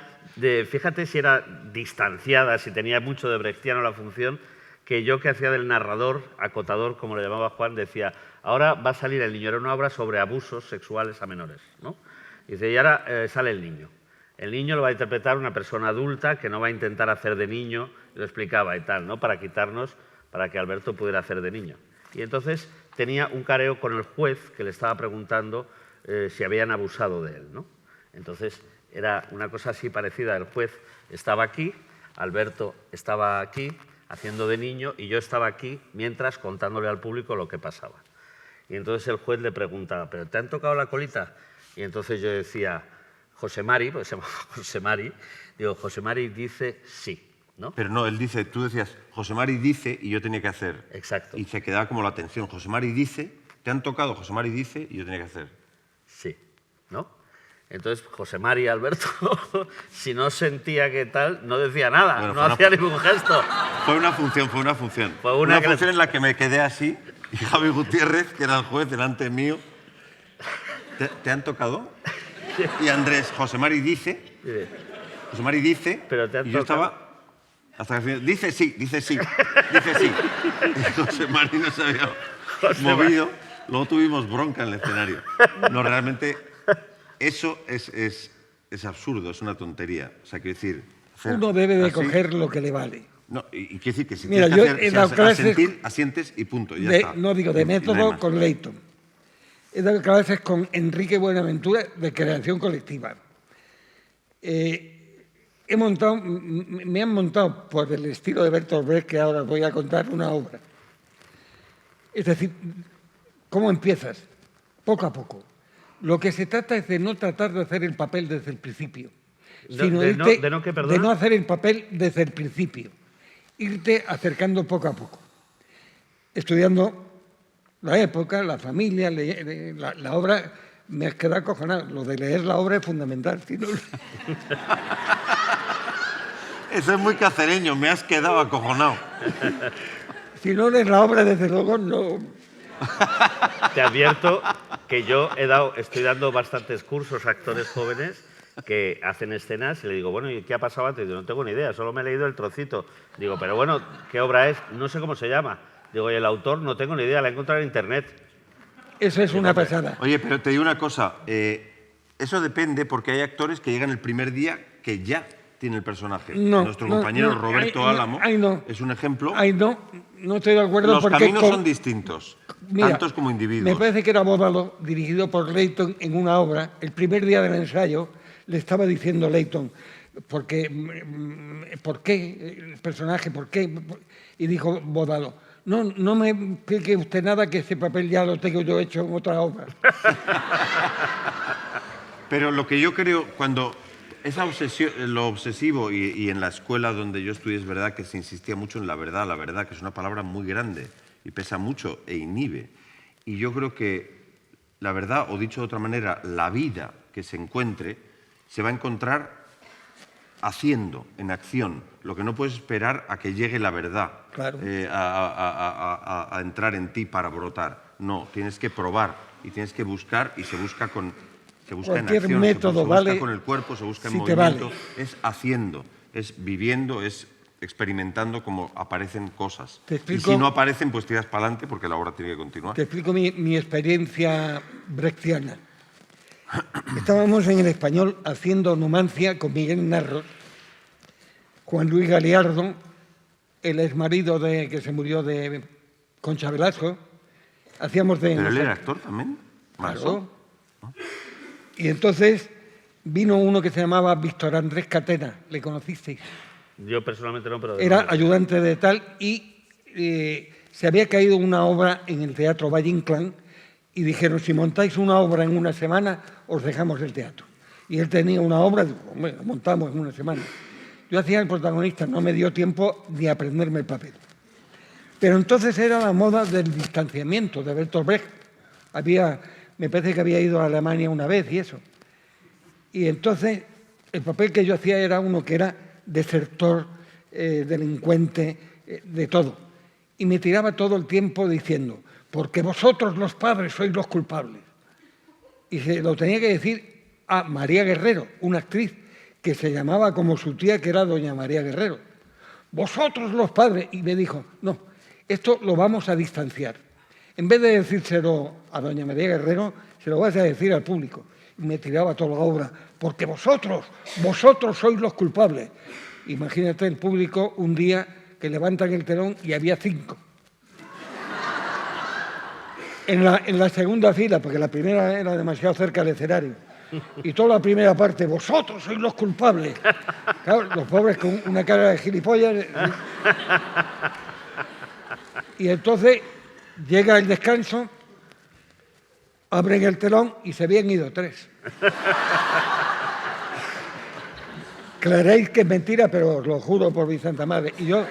fíjate si era distanciada, si tenía mucho de brechtiano la función, que yo, que hacía del narrador, acotador, como le llamaba Juan, decía, ahora va a salir el niño. Era una obra sobre abusos sexuales a menores, ¿no? Y dice, y ahora sale el niño. El niño lo va a interpretar una persona adulta que no va a intentar hacer de niño, lo explicaba y tal, ¿no? Para que Alberto pudiera hacer de niño. Y entonces tenía un careo con el juez que le estaba preguntando si habían abusado de él, ¿no? Entonces era una cosa así parecida. El juez estaba aquí, Alberto estaba aquí haciendo de niño y yo estaba aquí mientras contándole al público lo que pasaba. Y entonces el juez le preguntaba, ¿pero te han tocado la colita? Y entonces yo decía, José Mari, porque se llama José Mari, digo, José Mari dice sí, ¿no? Pero no, él dice, tú decías, José Mari dice y yo tenía que hacer. Exacto. Y se quedaba como la atención. José Mari dice, te han tocado, José Mari dice y yo tenía que hacer. Sí, ¿no? Entonces José Mari y Alberto, si no sentía que tal, no decía nada, Bueno, no hacía ningún gesto. Fue una función. Fue una función en la que me quedé así y Javi Gutiérrez, que era el juez delante mío, ¿te han tocado? Y Andrés, José Mari dice, Pero te han y yo tocado. estaba hasta que al final, dice sí. Y José Mari no se había movido. Luego tuvimos bronca en el escenario. No, realmente eso es absurdo, es una tontería. O sea, quiero decir... Uno debe de así- coger lo que le vale. No, y quiero decir que si Mira, tienes yo que he hacer, dado si clases asentir, asientes y punto, y ya está. No digo de Y no hay método más. con Leighton. He dado clases con Enrique Buenaventura de creación colectiva. Me han montado por el estilo de Bertolt Brecht, que ahora voy a contar, una obra. Es decir, ¿cómo empiezas? Poco a poco. Lo que se trata es de no tratar de hacer el papel desde el principio. Sino ¿De irte- no qué, perdona? de no hacer el papel desde el principio. Irte acercando poco a poco. Estudiando la época, la familia, la obra, me has quedado acojonado. Lo de leer la obra es fundamental. Si no, Eso es muy cacereño, me has quedado acojonado. si no lees la obra, desde luego, no... Te advierto que yo estoy dando bastantes cursos a actores jóvenes que hacen escenas y le digo, bueno, ¿y qué ha pasado antes? Yo no tengo ni idea, solo me he leído el trocito. Digo, pero bueno, ¿qué obra es? No sé cómo se llama. Digo, y el autor no tengo ni idea, la he encontrado en internet. Eso es una pasada. Oye, pero te digo una cosa, eso depende porque hay actores que llegan el primer día que ya tiene el personaje. No, Nuestro no, compañero no, Roberto ay, Álamo no. es un ejemplo. Ay, no estoy de acuerdo Los porque... caminos son distintos, Mira, tantos como individuos. Me parece que era Bóvalo, dirigido por Leighton en una obra. El primer día del ensayo le estaba diciendo Leighton, ¿por qué el personaje? ¿Por qué? Y dijo Bóvalo, no me explique usted nada, que ese papel ya lo tengo yo hecho en otra obra. Pero lo que yo creo, cuando esa obsesión, lo obsesivo, y en la escuela donde yo estudié es verdad que se insistía mucho en la verdad, que es una palabra muy grande y pesa mucho e inhibe. Y yo creo que la verdad, o dicho de otra manera, la vida que se encuentre, se va a encontrar haciendo, en acción. Lo que no puedes esperar a que llegue la verdad, Claro. a entrar en ti para brotar. No, tienes que probar y tienes que buscar, y se busca en Cualquier acción, método se busca vale con el cuerpo, se busca en si te movimiento, vale. es haciendo, es viviendo, es experimentando cómo aparecen cosas. Te Y explico- si no aparecen, pues tiras para adelante porque la obra tiene que continuar. Te explico mi experiencia brechtiana. Estábamos en El Español haciendo Numancia con Miguel Narros, Juan Luis Galiardo, el exmarido que se murió de Concha Velasco. Hacíamos de... ¿Pero él era actor también? Claro. Y entonces vino uno que se llamaba Víctor Andrés Catena, ¿le conocisteis? Yo personalmente no, pero... Era ayudante de tal y se había caído una obra en el Teatro Valle Inclán y dijeron, si montáis una obra en una semana, os dejamos el teatro. Y él tenía una obra, digo, hombre, la montamos en una semana. Yo hacía el protagonista, no me dio tiempo ni a aprenderme el papel. Pero entonces era la moda del distanciamiento de Bertolt Brecht. Me parece que había ido a Alemania una vez y eso. Y entonces el papel que yo hacía era uno que era desertor, delincuente, de todo. Y me tiraba todo el tiempo diciendo, porque vosotros los padres sois los culpables. Y se lo tenía que decir a María Guerrero, una actriz que se llamaba como su tía, que era doña María Guerrero. Vosotros los padres. Y me dijo, no, esto lo vamos a distanciar. En vez de decírselo a doña María Guerrero, se lo vas a decir al público. Y me tiraba toda la obra, porque vosotros sois los culpables. Imagínate el público un día que levantan el telón y había 5. En la segunda fila, porque la primera era demasiado cerca del escenario. Y toda la primera parte, vosotros sois los culpables. Claro, los pobres con una cara de gilipollas. Y entonces llega el descanso, abren el telón y se habían ido 3. Creeréis que es mentira, pero os lo juro por mi santa madre. Y yo,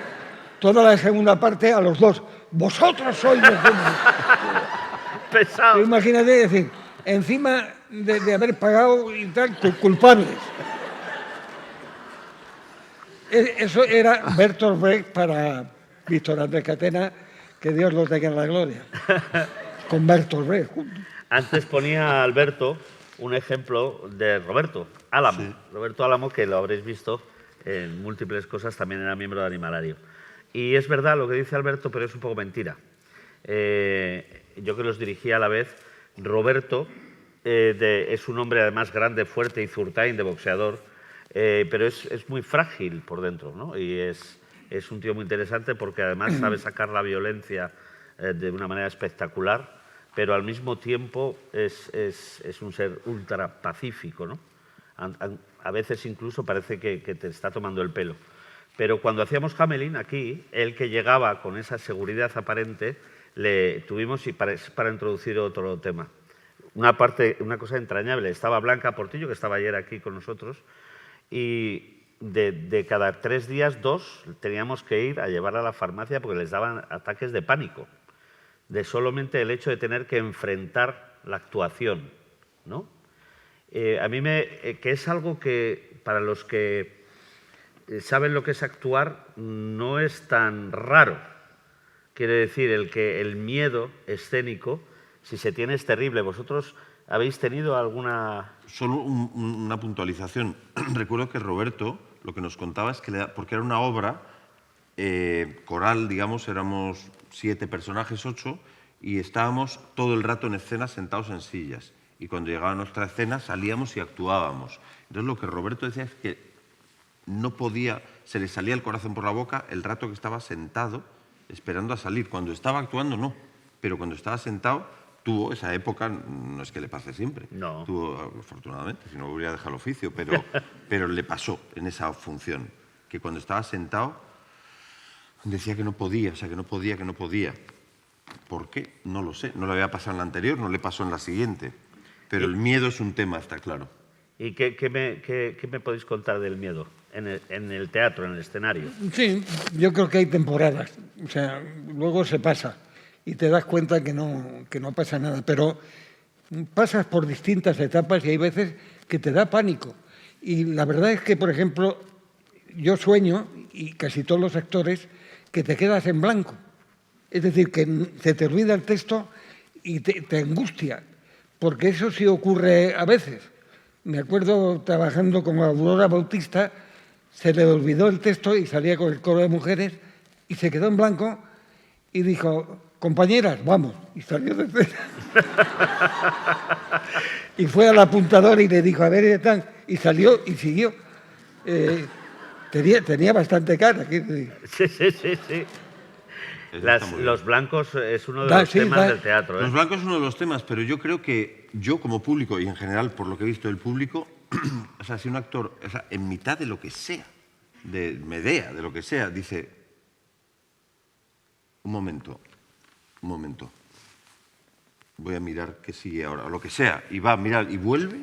toda la segunda parte, a los 2, vosotros sois los culpables. Pesado. Imagínate decir, encima de haber pagado y tal, culpables. Eso era Bertolt Brecht para Víctor Andrés Catena, que Dios lo tenga en la gloria. Con Bertolt Brecht. Antes ponía Alberto un ejemplo de Roberto Álamo. Sí. Roberto Álamo, que lo habréis visto en múltiples cosas, también era miembro de Animalario. Y es verdad lo que dice Alberto, pero es un poco mentira. Yo que los dirigía a la vez, Roberto es un hombre además grande, fuerte y zurtain de boxeador, pero es muy frágil por dentro, ¿no? Y es un tío muy interesante porque además sabe sacar la violencia de una manera espectacular, pero al mismo tiempo es un ser ultra pacífico, ¿no? A veces incluso parece que te está tomando el pelo. Pero cuando hacíamos Hamelin aquí, él que llegaba con esa seguridad aparente, le tuvimos para introducir otro tema. Una cosa entrañable. Estaba Blanca Portillo, que estaba ayer aquí con nosotros, y de cada 3 días, 2 teníamos que ir a llevarla a la farmacia porque les daban ataques de pánico, de solamente el hecho de tener que enfrentar la actuación, ¿no? A mí que es algo que para los que saben lo que es actuar no es tan raro. Quiere decir, el miedo escénico, si se tiene, es terrible. ¿Vosotros habéis tenido alguna...? Solo una puntualización. Recuerdo que Roberto lo que nos contaba es que, porque era una obra coral, digamos, éramos 7 personajes, 8, y estábamos todo el rato en escena sentados en sillas. Y cuando llegaba nuestra escena salíamos y actuábamos. Entonces lo que Roberto decía es que no podía, se le salía el corazón por la boca el rato que estaba sentado esperando a salir. Cuando estaba actuando, no. Pero cuando estaba sentado, tuvo esa época, no es que le pase siempre. No. Tuvo, afortunadamente, si no hubiera dejado el oficio, pero le pasó en esa función. Que cuando estaba sentado, decía que no podía, o sea, que no podía. ¿Por qué? No lo sé. No le había pasado en la anterior, no le pasó en la siguiente. Pero el miedo es un tema, está claro. ¿Y qué me podéis contar del miedo en el teatro, en el escenario? Sí, yo creo que hay temporadas. O sea, luego se pasa y te das cuenta que no pasa nada. Pero pasas por distintas etapas y hay veces que te da pánico. Y la verdad es que, por ejemplo, yo sueño, y casi todos los actores, que te quedas en blanco. Es decir, que se te olvida el texto y te angustia. Porque eso sí ocurre a veces. Me acuerdo trabajando con Aurora Bautista, se le olvidó el texto y salía con el coro de mujeres y se quedó en blanco y dijo, compañeras, vamos. Y salió de escena. Y fue al apuntador y le dijo, a ver, están. Y salió y siguió. Tenía bastante cara. Sí. Los blancos es uno de los Sí, temas del teatro. Los blancos es uno de los temas, pero yo creo que yo como público y en general por lo que he visto del público, o sea, si un actor, o sea, en mitad de lo que sea, de Medea, de lo que sea, dice, un momento, voy a mirar qué sigue ahora, o lo que sea, y va a mirar y vuelve,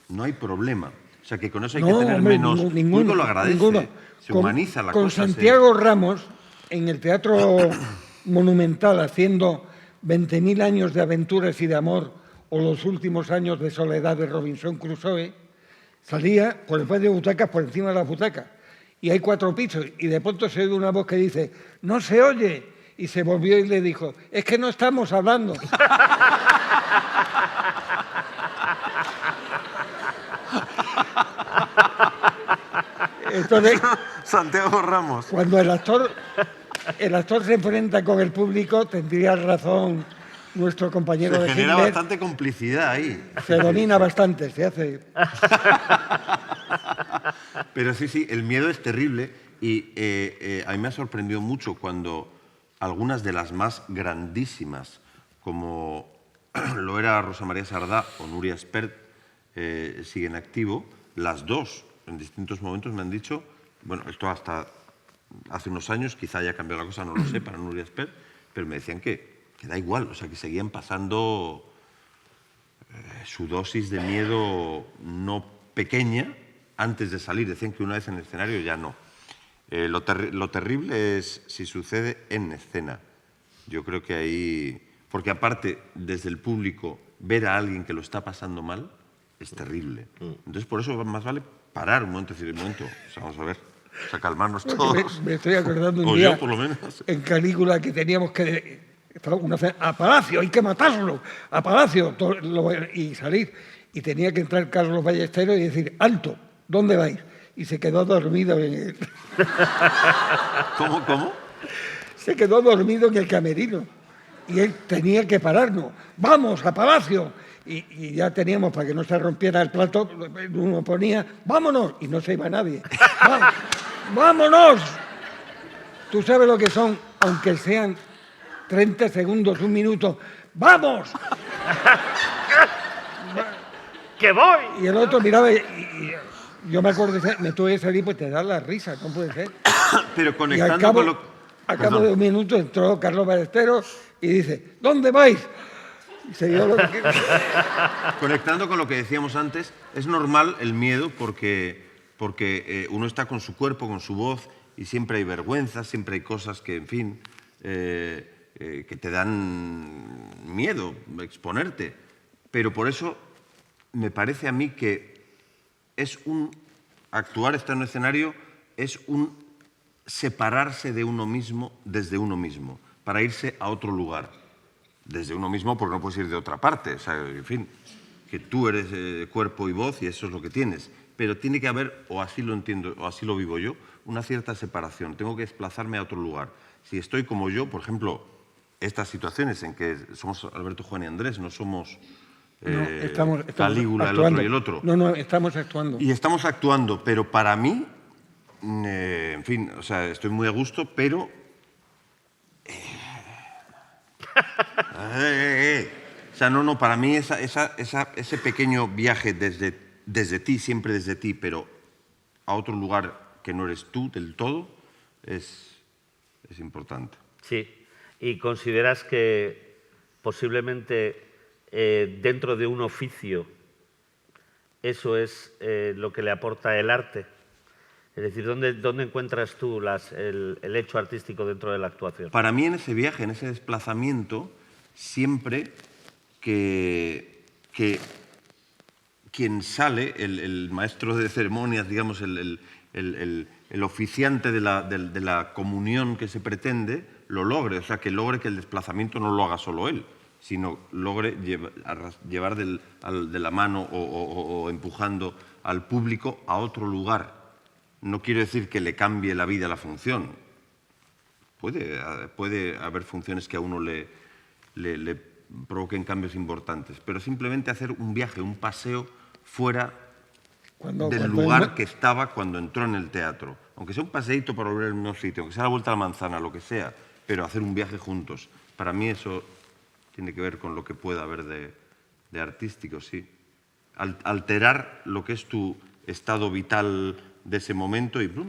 no hay problema. O sea, que con eso hay que tener menos... Público lo agradece, se humaniza la cosa. Con Santiago Ramos, en el Teatro Monumental, haciendo 20.000 años de aventuras y de amor, o los últimos años de soledad de Robinson Crusoe, salía por el patio de butacas, por encima de las butacas. Y hay 4 pisos, y de pronto se oye una voz que dice, ¡no se oye! Y se volvió y le dijo, es que no estamos hablando. Entonces, Santiago Ramos. cuando el actor se enfrenta con el público, tendría razón nuestro compañero Se de genera Hitler. bastante complicidad ahí. Se domina bastante, se hace... Pero sí, el miedo es terrible y a mí me ha sorprendido mucho cuando algunas de las más grandísimas, como lo era Rosa María Sardá o Nuria Espert, siguen activo. Las dos, en distintos momentos, me han dicho, bueno, esto hasta hace unos años, quizá haya cambiado la cosa, no lo sé, para Nuria Espert, pero me decían que da igual, o sea, que seguían pasando su dosis de miedo no pequeña antes de salir. Decían que una vez en el escenario ya no. Lo terrible es si sucede en escena. Yo creo que ahí... Porque aparte, desde el público, ver a alguien que lo está pasando mal es terrible. Entonces, por eso más vale parar un momento y decir, un momento, o sea, vamos a ver, o sea, calmarnos todos. Me estoy acordando un O día, yo, por lo menos. en Calígula, que teníamos que... a Palacio, hay que matarlo, a Palacio, y salir. Y tenía que entrar Carlos Ballesteros y decir, alto, ¿dónde vais? Y se quedó dormido en el... ¿Cómo? Se quedó dormido en el camerino. Y él tenía que pararnos. ¡Vamos, a Palacio! Y ya teníamos, para que no se rompiera el plato, uno ponía, ¡vámonos! Y no se iba nadie. ¡Vámonos! Tú sabes lo que son, aunque sean 30 segundos, un minuto. ¡Vamos! ¡Que voy! Y el otro miraba y yo me acuerdo, me tuve que salir, pues te da la risa, no puede ser. Pero Y conectando con lo... al cabo de un minuto entró Carlos Ballesteros y dice, ¿dónde vais? Y se dio lo que... Conectando con lo que decíamos antes, es normal el miedo porque uno está con su cuerpo, con su voz, y siempre hay vergüenza, siempre hay cosas que, en fin, que te dan miedo exponerte. Pero por eso me parece a mí que actuar, estar en un escenario, es un separarse de uno mismo desde uno mismo, para irse a otro lugar. Desde uno mismo, porque no puedes ir de otra parte. O sea, en fin, que tú eres cuerpo y voz y eso es lo que tienes. Pero tiene que haber, o así lo entiendo, o así lo vivo yo, una cierta separación. Tengo que desplazarme a otro lugar. Si estoy como yo, por ejemplo, estas situaciones en que somos Alberto, Juan y Andrés, no somos estamos Calígula, actuando. el otro y el otro. No, estamos actuando. Y estamos actuando, pero para mí, en fin, o sea, estoy muy a gusto, pero... O sea, no, para mí ese pequeño viaje desde ti, siempre desde ti, pero a otro lugar que no eres tú del todo, es importante. Sí, y consideras que posiblemente dentro de un oficio eso es lo que le aporta el arte. Es decir, ¿dónde encuentras tú el hecho artístico dentro de la actuación? Para mí en ese viaje, en ese desplazamiento, siempre que quien sale, el maestro de ceremonias, digamos, el oficiante de la comunión que se pretende, lo logre. O sea, que logre que el desplazamiento no lo haga solo él, sino logre llevar de la mano o empujando al público a otro lugar. no quiero decir que le cambie la vida a la función. Puede haber funciones que a uno le provoquen cambios importantes, pero simplemente hacer un viaje, un paseo fuera del lugar que estaba cuando entró en el teatro. Aunque sea un paseíto para volver al mismo sitio, aunque sea la vuelta a la manzana, lo que sea, pero hacer un viaje juntos. Para mí eso tiene que ver con lo que pueda haber de artístico, sí. Alterar lo que es tu estado vital de ese momento y ¡plum!,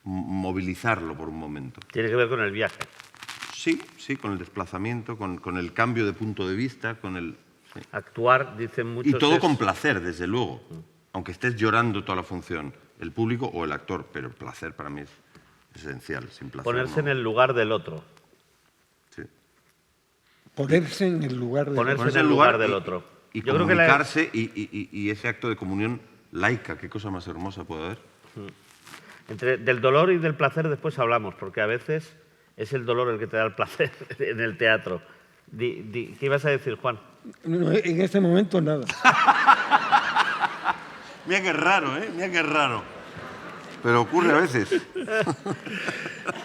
movilizarlo por un momento. Tiene que ver con el viaje. Sí, sí, con el desplazamiento, con el cambio de punto de vista, con el... Sí. Actuar, dicen muchos... Y todo con placer, desde luego, aunque estés llorando toda la función, el público o el actor, pero el placer para mí es esencial, sin placer. Ponerse en el lugar del otro. Sí. Ponerse en el lugar del otro. Ponerse en el lugar del otro. Y Yo creo comunicarse y ese acto de comunión laica, qué cosa más hermosa puede haber. Del dolor y del placer después hablamos, porque a veces es el dolor el que te da el placer en el teatro. ¿Qué ibas a decir, Juan? No, en este momento nada. Mira qué raro, ¿eh? Mira qué raro. Pero ocurre a veces.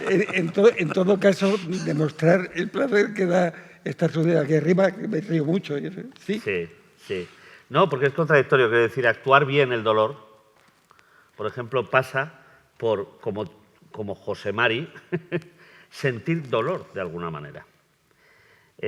En todo caso, demostrar el placer que da esta subida aquí arriba, que me río mucho. ¿Sí? Sí, sí. No, porque es contradictorio. Quiero decir, actuar bien el dolor, por ejemplo, pasa por, como José Mari, sentir dolor de alguna manera.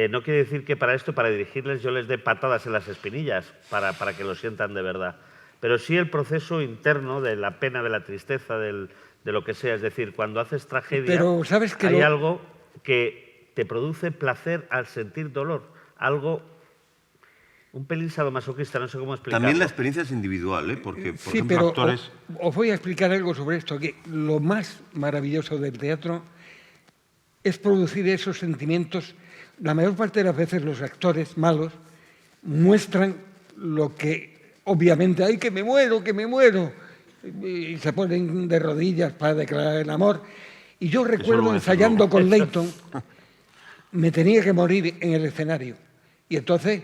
No quiere decir que para esto, para dirigirles, yo les dé patadas en las espinillas para que lo sientan de verdad. Pero sí el proceso interno de la pena, de la tristeza, de lo que sea. Es decir, cuando haces tragedia, pero ¿sabes que hay algo que te produce placer al sentir dolor. Algo, un pelín sadomasoquista, no sé cómo explicarlo. También la experiencia es individual, ¿eh? Porque, por sí, ejemplo, pero actores... os voy a explicar algo sobre esto, que lo más maravilloso del teatro es producir esos sentimientos. La mayor parte de las veces los actores malos muestran lo que obviamente, ¡ay, que me muero, que me muero! Y se ponen de rodillas para declarar el amor. Y yo recuerdo ensayando con Leighton, me tenía que morir en el escenario. Y entonces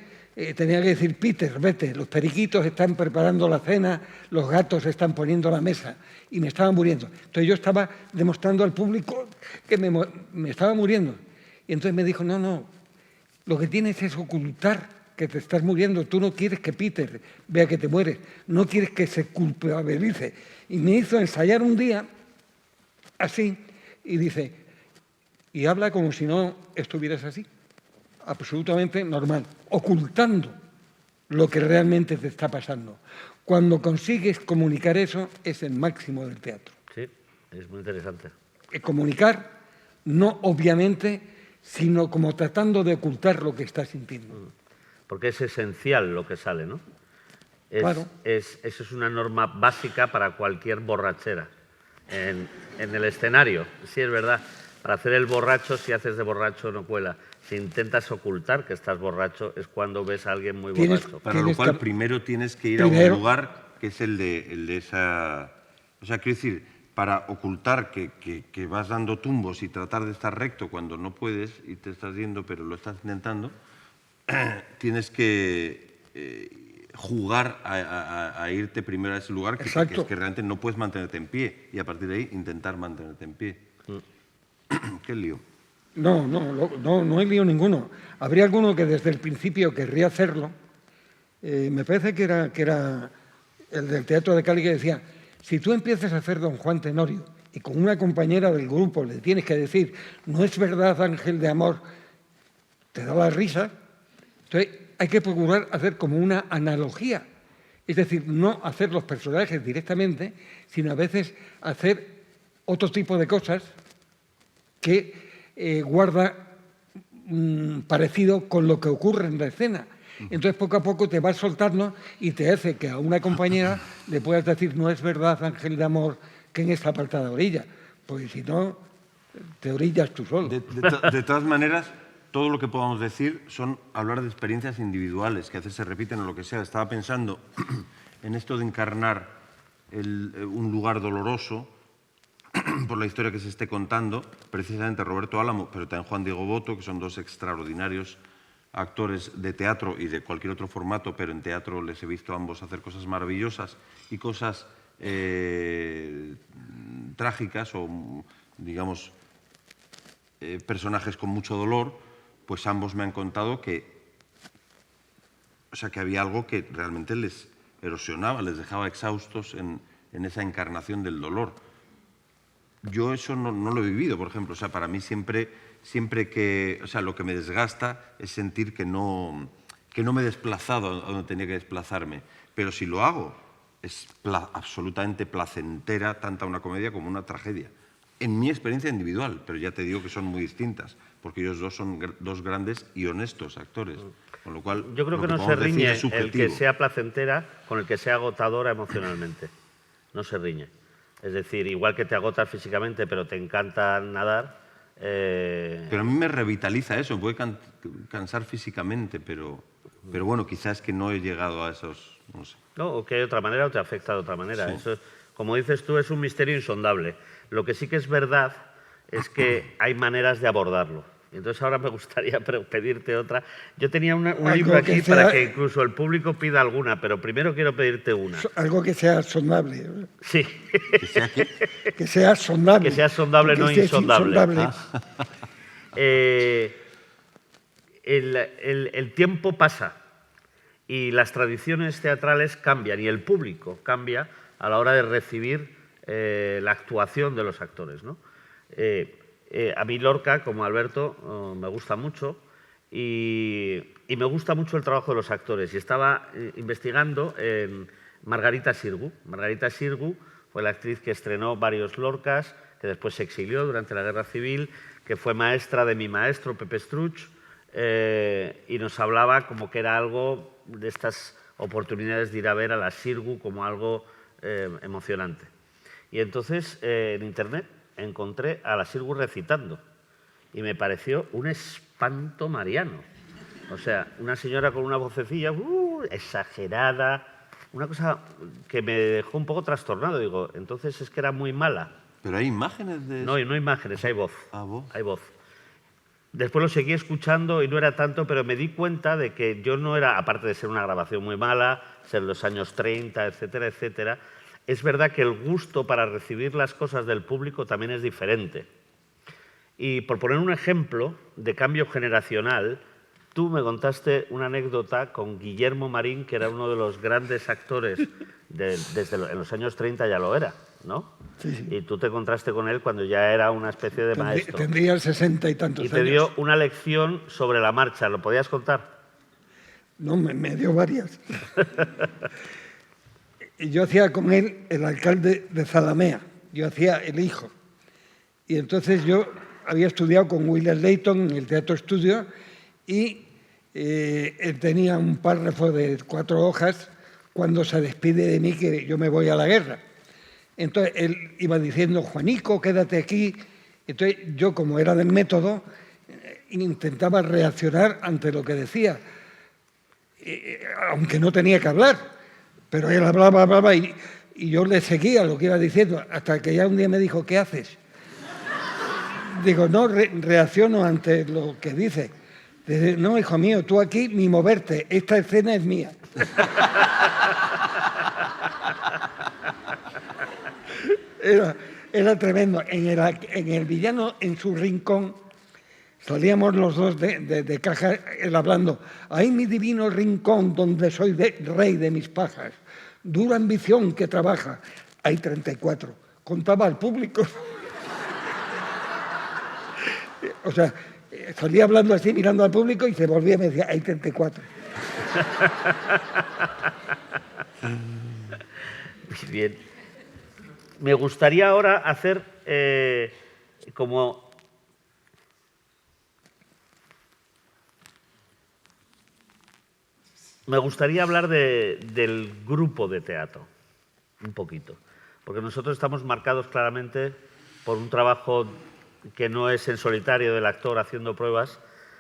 tenía que decir, Peter, vete, los periquitos están preparando la cena, los gatos están poniendo la mesa. Y me estaba muriendo. Entonces yo estaba demostrando al público que me estaba muriendo. Y entonces me dijo, no, lo que tienes es ocultar que te estás muriendo. Tú no quieres que Peter vea que te mueres, no quieres que se culpabilice. Y me hizo ensayar un día así y dice, y habla como si no estuvieras así, absolutamente normal, ocultando lo que realmente te está pasando. Cuando consigues comunicar eso, es el máximo del teatro. Sí, es muy interesante. Comunicar, no obviamente, sino como tratando de ocultar lo que estás sintiendo. Porque es esencial lo que sale, ¿no? Claro. Eso es una norma básica para cualquier borrachera. En el escenario, sí es verdad. Para hacer el borracho, si haces de borracho no cuela. Si intentas ocultar que estás borracho, es cuando ves a alguien muy borracho. Para lo cual primero tienes que ir a un lugar que es el de esa... O sea, quiero decir, para ocultar que vas dando tumbos y tratar de estar recto cuando no puedes y te estás yendo, pero lo estás intentando, tienes que jugar a irte primero a ese lugar que realmente no puedes mantenerte en pie y a partir de ahí intentar mantenerte en pie. ¿Qué lío? No hay lío ninguno. Habría alguno que desde el principio querría hacerlo. Me parece que era el del Teatro de Cali que decía, si tú empiezas a hacer Don Juan Tenorio y con una compañera del grupo le tienes que decir, no es verdad, ángel de amor, te da la risa. Entonces hay que procurar hacer como una analogía. Es decir, no hacer los personajes directamente, sino a veces hacer otro tipo de cosas que guarda parecido con lo que ocurre en la escena. Entonces, poco a poco te vas soltando y te hace que a una compañera le puedas decir, no es verdad, ángel de amor, que en esta apartada orilla. Porque si no, te orillas tú solo. De todas maneras, todo lo que podamos decir son hablar de experiencias individuales, que a veces se repiten o lo que sea. Estaba pensando en esto de encarnar un lugar doloroso por la historia que se esté contando, precisamente Roberto Álamo, pero también Juan Diego Boto, que son dos extraordinarios actores de teatro y de cualquier otro formato, pero en teatro les he visto a ambos hacer cosas maravillosas y cosas trágicas o, digamos, personajes con mucho dolor, pues ambos me han contado que había algo que realmente les erosionaba, les dejaba exhaustos en esa encarnación del dolor. Yo eso no lo he vivido, por ejemplo. O sea, para mí siempre que... O sea, lo que me desgasta es sentir que no me he desplazado a donde tenía que desplazarme. Pero si lo hago, es absolutamente placentera tanto una comedia como una tragedia. En mi experiencia individual, pero ya te digo que son muy distintas, porque ellos dos son dos grandes y honestos actores. Con lo cual, yo creo que no se riñe el que sea placentera con el que sea agotadora emocionalmente. No se riñe. Es decir, igual que te agotas físicamente, pero te encanta nadar. Pero a mí me revitaliza eso, me puede cansar físicamente, pero bueno, quizás que no he llegado a esos, no sé. No, o que hay otra manera o te afecta de otra manera. Sí. Eso, como dices tú, es un misterio insondable. Lo que sí que es verdad es que hay maneras de abordarlo. Y entonces ahora me gustaría pedirte otra. Yo tenía un libro aquí para que incluso el público pida alguna, pero primero quiero pedirte una. Algo que sea sondable. Sí. Que sea sondable. Que sea sondable, no insondable. El tiempo pasa y las tradiciones teatrales cambian y el público cambia a la hora de recibir la actuación de los actores, ¿no? A mí Lorca, como Alberto, me gusta mucho y me gusta mucho el trabajo de los actores. Y estaba investigando en Margarita Xirgu. Margarita Xirgu fue la actriz que estrenó varios Lorcas, que después se exilió durante la Guerra Civil, que fue maestra de mi maestro, Pepe Struch, y nos hablaba como que era algo de estas oportunidades de ir a ver a la Xirgu como algo emocionante. Y entonces en Internet encontré a la Xirgu recitando y me pareció un espanto mariano. O sea, una señora con una vocecilla exagerada, una cosa que me dejó un poco trastornado. Digo, entonces es que era muy mala. ¿Pero hay imágenes de eso? No, no hay imágenes, hay voz. Ah, voz. Hay voz. Después lo seguí escuchando y no era tanto, pero me di cuenta de que yo no era, aparte de ser una grabación muy mala, ser los años 30, etcétera, etcétera, es verdad que el gusto para recibir las cosas del público también es diferente. Y por poner un ejemplo de cambio generacional, tú me contaste una anécdota con Guillermo Marín, que era uno de los grandes actores, en los años 30 ya lo era, ¿no? Sí, sí. Y tú te encontraste con él cuando ya era una especie de maestro. Tendría 60 y tantos años. Y te dio una lección sobre la marcha. ¿Lo podías contar? No, me dio varias. Y yo hacía con él el alcalde de Zalamea. Yo hacía el hijo. Y entonces yo había estudiado con William Layton en el Teatro Estudio y él tenía un párrafo de 4 hojas cuando se despide de mí que yo me voy a la guerra. Entonces él iba diciendo, Juanico, quédate aquí. Entonces yo, como era del método, intentaba reaccionar ante lo que decía, aunque no tenía que hablar. Pero él hablaba y yo le seguía lo que iba diciendo, hasta que ya un día me dijo, ¿qué haces? Digo, no, reacciono ante lo que dice. Dice, no, hijo mío, tú aquí ni moverte, esta escena es mía. Era tremendo. En el villano, en su rincón, salíamos los dos de caja, él hablando, ahí mi divino rincón donde soy rey de mis pajas, dura ambición que trabaja, hay 34. Contaba al público. O sea, salía hablando así, mirando al público y se volvía y me decía, hay 34. Bien. Me gustaría ahora hacer como... Me gustaría hablar del grupo de teatro, un poquito, porque nosotros estamos marcados claramente por un trabajo que no es en solitario del actor haciendo pruebas,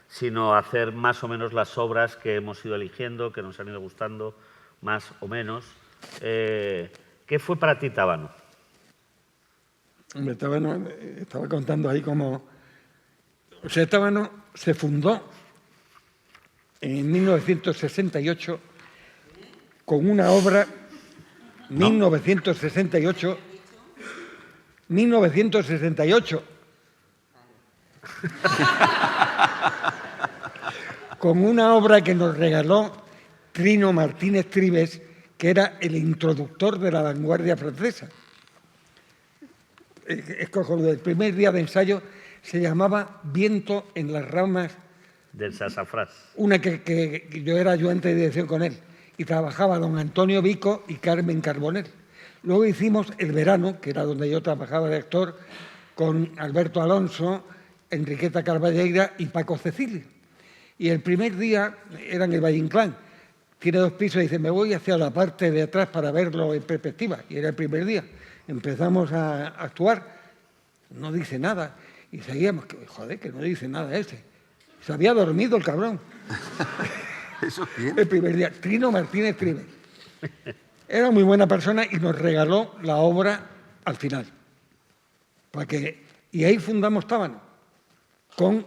sino hacer más o menos las obras que hemos ido eligiendo, que nos han ido gustando más o menos. ¿Qué fue para ti Tábano? Hombre, Tábano, estaba contando ahí como... O sea, Tábano se fundó en 1968 con una obra 1968. 1968. Con una obra que nos regaló Trino Martínez Trives, que era el introductor de la vanguardia francesa. Es cojonudo. El primer día de ensayo se llamaba Viento en las ramas. Del sasafrás. Una que yo era ayudante de dirección con él. Y trabajaba don Antonio Vico y Carmen Carbonell. Luego hicimos El verano, que era donde yo trabajaba de actor, con Alberto Alonso, Enriqueta Carballeira y Paco Cecilio. Y el primer día era en el Valle Inclán. Tiene 2 pisos y dice, me voy hacia la parte de atrás para verlo en perspectiva. Y era el primer día. Empezamos a actuar, no dice nada. Y seguíamos, joder, que no dice nada ese. Se había dormido el cabrón. ¿Eso quién? El primer día. Trino Martínez Trives. Era muy buena persona y nos regaló la obra al final. Y ahí fundamos Tábano, con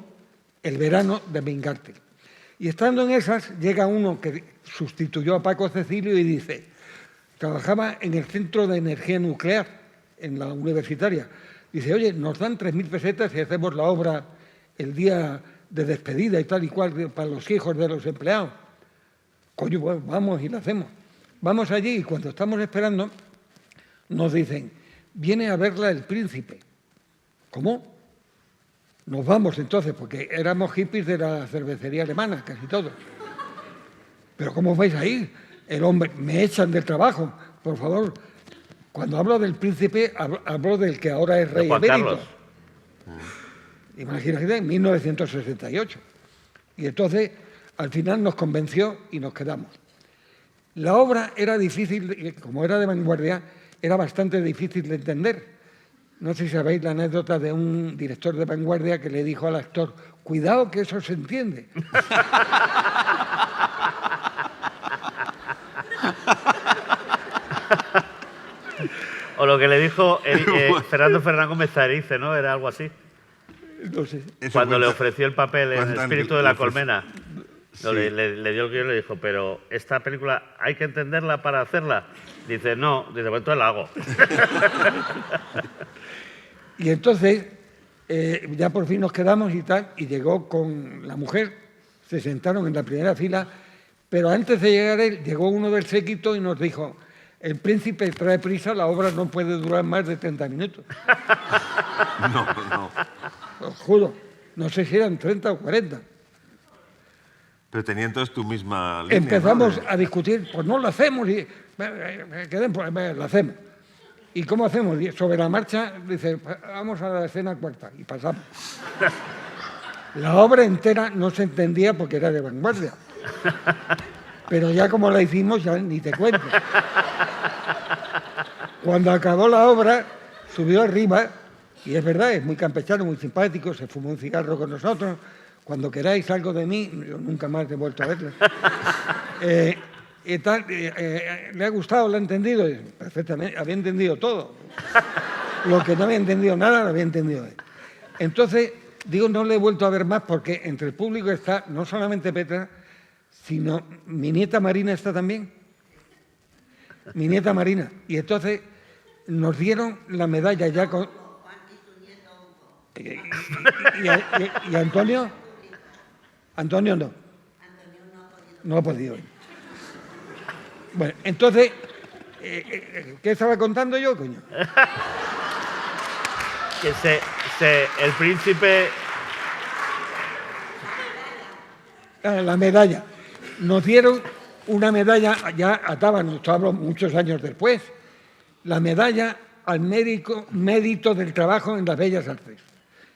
El verano de Bingártel. Y estando en esas, llega uno que sustituyó a Paco Cecilio y dice, trabajaba en el Centro de Energía Nuclear, en la universitaria. Dice, oye, nos dan 3.000 pesetas y hacemos la obra el día de despedida y tal y cual para los hijos de los empleados. Coño, pues vamos y la hacemos. Vamos allí y cuando estamos esperando nos dicen, viene a verla el príncipe. ¿Cómo? Nos vamos entonces, porque éramos hippies de la cervecería alemana, casi todos. ¿Pero cómo vais a ir? El hombre, me echan del trabajo, por favor. Cuando hablo del príncipe, hablo del que ahora es rey Juan emérito. Carlos. Imagínate, en 1968. Y entonces, al final nos convenció y nos quedamos. La obra era difícil, como era de vanguardia, era bastante difícil de entender. No sé si sabéis la anécdota de un director de vanguardia que le dijo al actor, cuidado que eso se entiende. O lo que le dijo Fernando Fernán Gómez Zarice, ¿no? Era algo así. No sé. Cuando le ofreció el papel en El cuentan espíritu que de la le ofreció- colmena. No, Sí. le dio el guión y le dijo, pero esta película hay que entenderla para hacerla. Dice, no, dice, pues entonces la hago. Y entonces, ya por fin nos quedamos y tal, y llegó con la mujer, se sentaron en la primera fila, pero antes de llegar él, llegó uno del séquito y nos dijo, el príncipe trae prisa, la obra no puede durar más de 30 minutos. No. Os juro, no sé si eran 30 o 40. Pero tenía entonces tu misma línea, Empezamos ¿no? a discutir, pues no lo hacemos, y lo hacemos. ¿Y cómo hacemos? Y sobre la marcha, dice, vamos a la escena cuarta, y pasamos. La obra entera no se entendía porque era de vanguardia. Pero ya como la hicimos, ya ni te cuento. Cuando acabó la obra, subió arriba, y es verdad, es muy campechano, muy simpático, se fumó un cigarro con nosotros. Cuando queráis algo de mí, yo nunca más he vuelto a verlo. ¿Le ha gustado? ¿Lo ha entendido? Perfectamente, había entendido todo. Lo que no había entendido nada, lo había entendido él. Entonces, digo, no le he vuelto a ver más porque entre el público está no solamente Petra, sino mi nieta Marina está también. Mi nieta Marina. Y entonces nos dieron la medalla ya con... ¿Y Antonio? Antonio no. No ha podido. Bueno, entonces, ¿qué estaba contando yo, coño? Que el príncipe... La medalla. Nos dieron una medalla, ya ataban, esto hablo muchos años después, la medalla al mérito del trabajo en las Bellas Artes.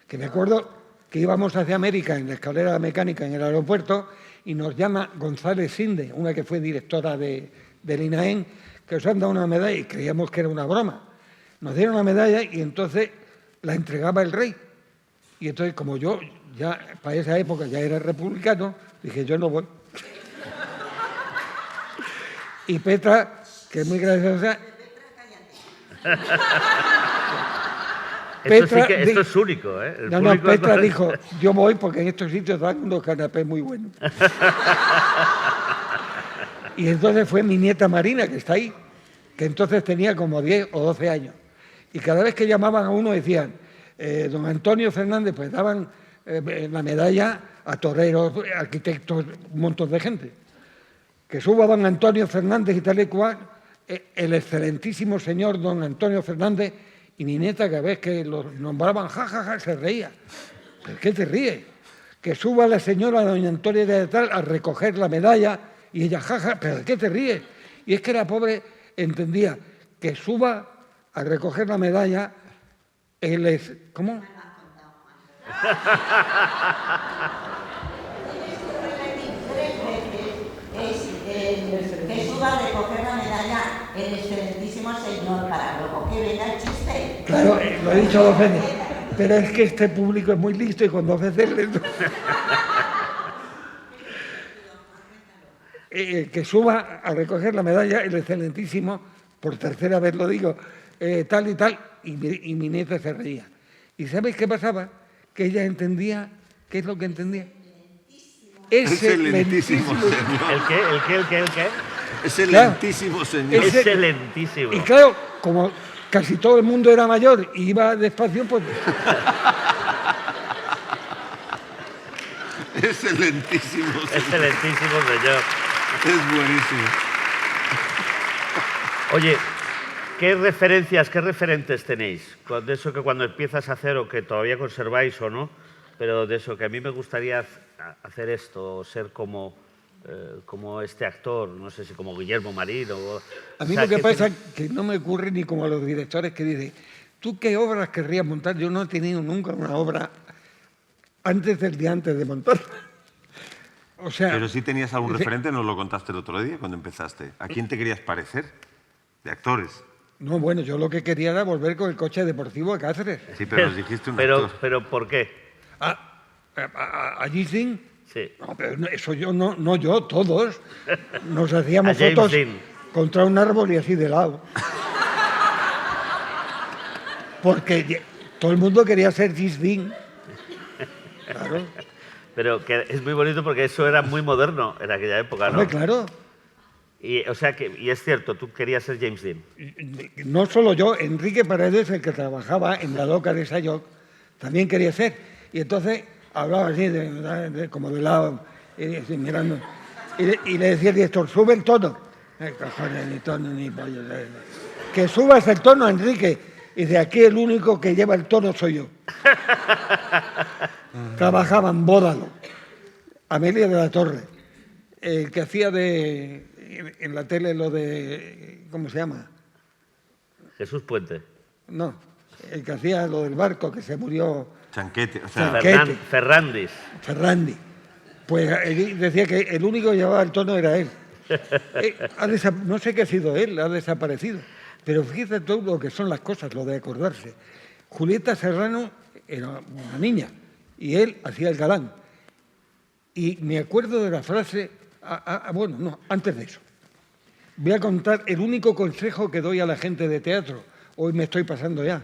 Que me acuerdo que íbamos hacia América en la escalera mecánica en el aeropuerto y nos llama González Sinde, una que fue directora del INAEN, que os han dado una medalla y creíamos que era una broma. Nos dieron una medalla y entonces la entregaba el rey. Y entonces, como yo ya para esa época ya era republicano, dije, yo no voy. Y Petra, que es muy graciosa... Esto es único, ¿eh? Petra dijo, yo voy porque en estos sitios dan unos canapés muy buenos. Y entonces fue mi nieta Marina, que está ahí, que entonces tenía como 10 o 12 años. Y cada vez que llamaban a uno decían, don Antonio Fernández, pues daban la medalla a toreros, arquitectos, un montón de gente. Que suba don Antonio Fernández y tal y cual, el excelentísimo señor don Antonio Fernández, y mi nieta cada vez que lo nombraban, jajaja, se reía. ¿Pero qué te ríes? Que suba la señora doña Antonia de tal a recoger la medalla, y ella, jaja, ¿pero de qué te ríes? Y es que la pobre entendía que suba a recoger la medalla, ¿cómo? Que suba a recoger la medalla el excelentísimo señor para luego que venga el chiste. Claro, lo he dicho 2 veces, pero es que este público es muy listo y con 2 veces le... que suba a recoger la medalla el excelentísimo, por tercera vez lo digo, tal y tal, y mi nieta se reía. ¿Y sabéis qué pasaba? Que ella entendía, ¿qué es lo que entendía? Excelentísimo señor. ¿El qué? Excelentísimo señor. Excelentísimo. Y claro, como casi todo el mundo era mayor y iba despacio, pues... Excelentísimo señor. Excelentísimo señor. Es buenísimo. Oye, ¿qué referentes tenéis? De eso que cuando empiezas a hacer o que todavía conserváis o no, pero de eso que a mí me gustaría hacer esto, o ser como este actor, no sé si como Guillermo Marín o... A mí lo que pasa es que no me ocurre ni como a los directores que dicen, ¿tú qué obras querrías montar? Yo no he tenido nunca una obra antes del día antes de montarla. O sea, pero si tenías algún referente, nos lo contaste el otro día cuando empezaste. ¿A quién te querías parecer? De actores. No, bueno, yo lo que quería era volver con el coche deportivo a Cáceres. Sí, pero nos dijiste un actor. Pero ¿por qué? ¿A Gising? Sí. No, pero eso yo, no yo, todos. Nos hacíamos A James fotos Dean. contra un árbol y así de lado. Porque todo el mundo quería ser Gising. Claro. Pero que es muy bonito porque eso era muy moderno en aquella época, ¿no? Hombre, claro. Y, o sea, y es cierto, tú querías ser James Dean. No solo yo, Enrique Paredes, el que trabajaba en la loca de Sayoc, también quería ser. Y entonces hablaba así, como de lado, mirando. Y le decía al director, sube el tono. Cojones, ni tono ni pollo. Que subas el tono, Enrique. Y de aquí el único que lleva el tono soy yo. Trabajaba en Bódalo, Amelia de la Torre, el que hacía en la tele lo de, ¿cómo se llama? Jesús Puente. No, el que hacía lo del barco que se murió. Chanquete, o sea, Chanquete. Ferrandis. Ferrandi. Pues él decía que el único que llevaba el tono era él. No sé qué ha sido él, ha desaparecido. Pero fíjate todo lo que son las cosas, lo de acordarse. Julieta Serrano era una niña y él hacía el galán. Y me acuerdo de la frase, bueno, no, antes de eso. Voy a contar el único consejo que doy a la gente de teatro. Hoy me estoy pasando ya.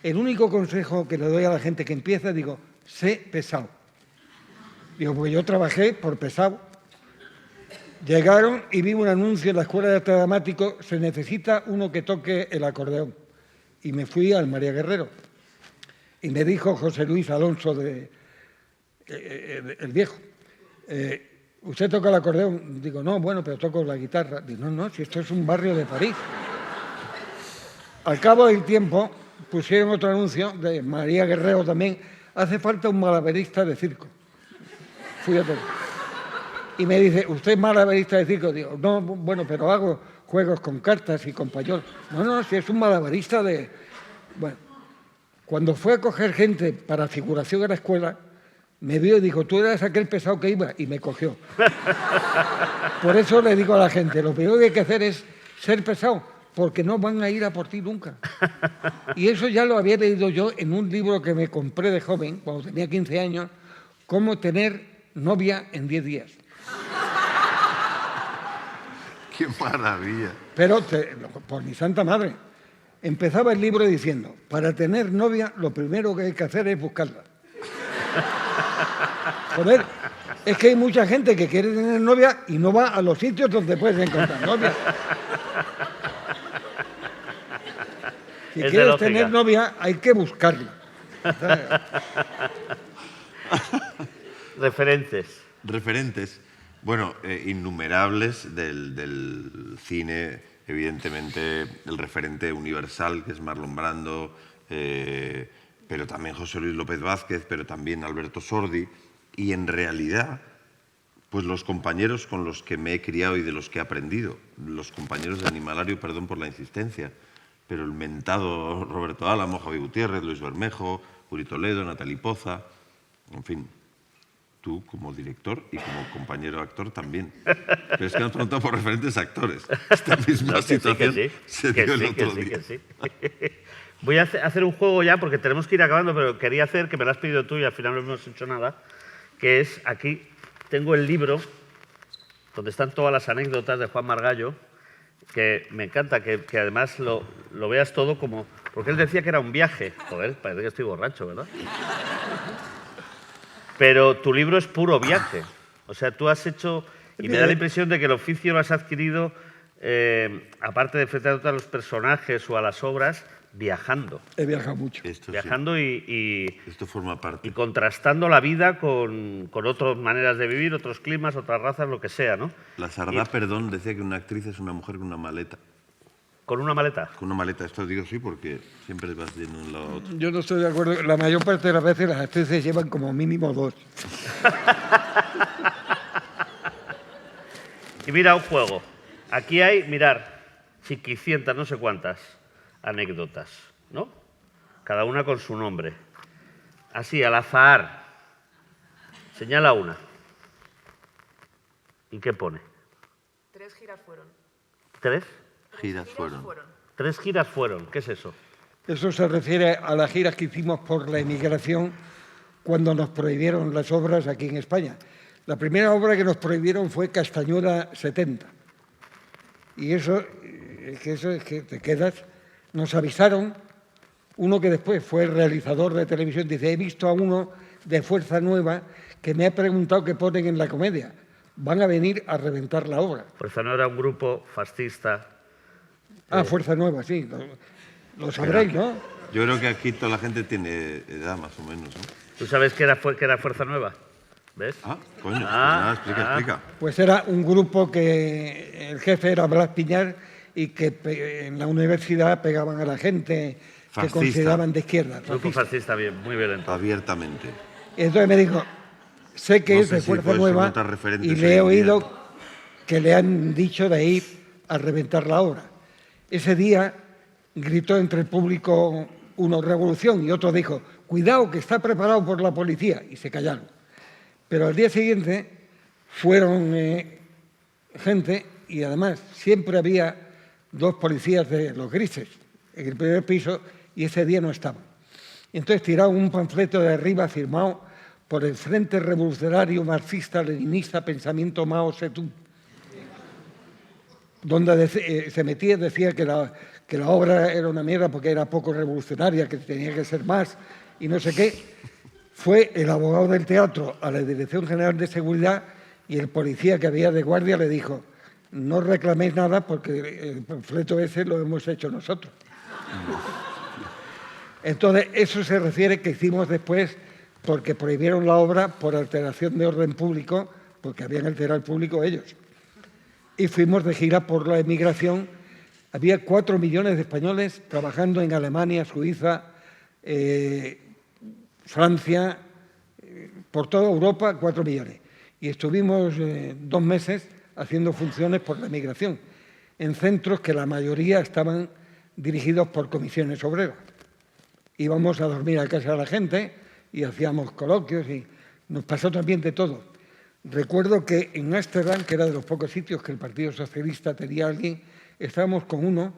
El único consejo que le doy a la gente que empieza, digo, sé pesado. Digo, porque yo trabajé por pesado. Llegaron y vi un anuncio en la Escuela de Arte Dramático, se necesita uno que toque el acordeón. Y me fui al María Guerrero. Y me dijo José Luis Alonso, el viejo, ¿usted toca el acordeón? Digo, no, bueno, pero toco la guitarra. Digo, no, si esto es un barrio de París. Al cabo del tiempo pusieron otro anuncio de María Guerrero también, hace falta un malabarista de circo. Fui a todo. Y me dice, ¿usted es malabarista de circo? Digo, no, bueno, pero hago juegos con cartas y con payol. No, si es un malabarista de... Bueno, cuando fue a coger gente para figuración a la escuela, me vio y dijo, tú eras aquel pesado que iba, y me cogió. Por eso le digo a la gente, lo primero que hay que hacer es ser pesado, porque no van a ir a por ti nunca. Y eso ya lo había leído yo en un libro que me compré de joven, cuando tenía 15 años, Cómo tener novia en 10 días. ¡Qué maravilla! Pero, por mi santa madre, empezaba el libro diciendo, para tener novia, lo primero que hay que hacer es buscarla. Joder, es que hay mucha gente que quiere tener novia y no va a los sitios donde puedes encontrar novia. Si Es de quieres lógica. tener novia, hay que buscarla. Referentes. Referentes, bueno, innumerables del cine, evidentemente el referente universal que es Marlon Brando, pero también José Luis López Vázquez, pero también Alberto Sordi, y en realidad, pues los compañeros con los que me he criado y de los que he aprendido, los compañeros de Animalario, perdón por la insistencia, pero el mentado Roberto Álamo, Javi Gutiérrez, Luis Bermejo, Uri Toledo, Natalie Poza, en fin. Tú como director y como compañero actor también. Pero es que nos preguntado por referentes actores. Esta misma No, que sí, situación que sí, se que dio el sí, otro que sí, día. que sí. Voy a hacer un juego ya porque tenemos que ir acabando, pero quería hacer, que me lo has pedido tú y al final no hemos hecho nada, que es, aquí tengo el libro donde están todas las anécdotas de Juan Margallo, que me encanta que además lo veas todo como... Porque él decía que era un viaje. Joder, parece que estoy borracho, ¿verdad? Pero tu libro es puro viaje. O sea, tú has hecho... Y me da la impresión de que el oficio lo has adquirido, aparte de enfrentarte a los personajes o a las obras, viajando. He viajado mucho. Esto, Viajando sí, y esto forma parte. y contrastando la vida con otras maneras de vivir, otros climas, otras razas, lo que sea, ¿no? La Sardá, perdón, decía que una actriz es una mujer con una maleta. Con una maleta. Con una maleta, esto digo sí porque siempre vas de un lado a otro. Yo no estoy de acuerdo. La mayor parte de las veces las actrices llevan como mínimo 2. Y mira, un juego. Aquí hay, mirar, chiquicientas, no sé cuántas anécdotas, ¿no? Cada una con su nombre. Así, al azar. Señala una. ¿Y qué pone? 3 giras fueron. ¿Tres? Giras fueron. 3 giras fueron. ¿Qué es eso? Eso se refiere a las giras que hicimos por la emigración cuando nos prohibieron las obras aquí en España. La primera obra que nos prohibieron fue Castañuela 70. Y eso es que te quedas. Nos avisaron, uno que después fue el realizador de televisión, dice, he visto a uno de Fuerza Nueva que me ha preguntado qué ponen en la comedia. Van a venir a reventar la obra. Fuerza no era un grupo fascista. Fuerza Nueva, sí. Lo sabréis, ¿no? Yo creo que aquí toda la gente tiene edad más o menos, ¿no? ¿Tú sabes qué era Fuerza Nueva? ¿Ves? Ah, coño, pues nada, explica. Pues era un grupo que el jefe era Blas Piñar y que en la universidad pegaban a la gente Fascista. que consideraban de izquierda. Grupo fascista, bien, muy violento. Abiertamente. Y entonces me dijo, sé que No es sé de si Fuerza puedes Nueva encontrar referentes y le he hoy en día. oído que le han dicho de ir a reventar la obra. Ese día gritó entre el público uno revolución y otro dijo, cuidado que está preparado por la policía, y se callaron. Pero al día siguiente fueron gente y además siempre había 2 policías de los grises en el primer piso y ese día no estaban. Y entonces tiraron un panfleto de arriba firmado por el Frente Revolucionario Marxista-Leninista Pensamiento Mao Zedong, donde se metía, decía que la obra era una mierda porque era poco revolucionaria, que tenía que ser más y no sé qué. Fue el abogado del teatro a la Dirección General de Seguridad y el policía que había de guardia le dijo, no reclaméis nada porque el panfleto ese lo hemos hecho nosotros. Entonces, eso se refiere que hicimos después porque prohibieron la obra por alteración de orden público, porque habían alterado el público ellos. Y fuimos de gira por la emigración. Había 4 millones de españoles trabajando en Alemania, Suiza, Francia, por toda Europa, 4 millones. Y estuvimos 2 meses haciendo funciones por la emigración, en centros que la mayoría estaban dirigidos por comisiones obreras. Íbamos a dormir a casa de la gente y hacíamos coloquios y nos pasó también de todo. Recuerdo que en Ámsterdam, que era de los pocos sitios que el Partido Socialista tenía a alguien, estábamos con uno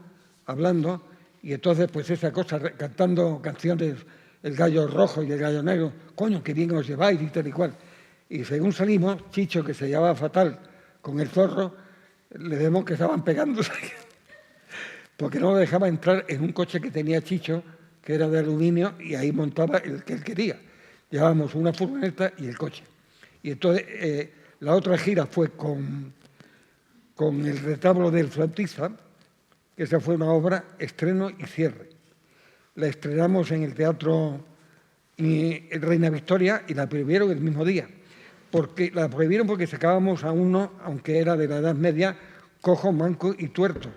hablando y entonces pues esa cosa, cantando canciones, el gallo rojo y el gallo negro, coño, qué bien os lleváis y tal y cual. Y según salimos, Chicho, que se llevaba fatal con el zorro, le vemos que estaban pegándose porque no lo dejaba entrar en un coche que tenía Chicho, que era de aluminio, y ahí montaba el que él quería. Llevábamos una furgoneta y el coche. Y entonces la otra gira fue con el retablo del flautista, que esa fue una obra estreno y cierre. la estrenamos en el Teatro Reina Victoria y la prohibieron el mismo día. La prohibieron porque sacábamos a uno, aunque era de la Edad Media, cojo, manco y tuerto.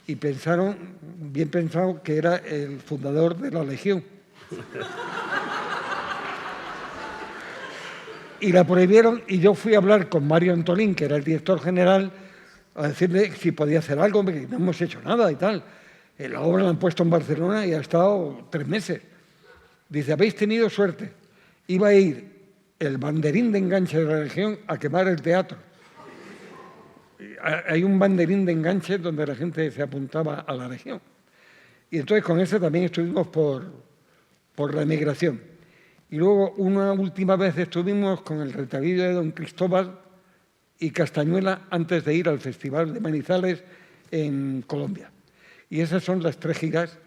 Y pensaron, bien pensado, que era el fundador de la Legión. Y la prohibieron, y yo fui a hablar con Mario Antolín, que era el director general, a decirle si podía hacer algo, porque no hemos hecho nada y tal. La obra la han puesto en Barcelona y ha estado 3 meses. Dice, habéis tenido suerte. Iba a ir el banderín de enganche de la Legión a quemar el teatro. Hay un banderín de enganche donde la gente se apuntaba a la Legión. Y entonces con ese también estuvimos por la emigración. Y luego una última vez estuvimos con el Retabillo de Don Cristóbal y Castañuela antes de ir al Festival de Manizales en Colombia. Y esas son las 3 giras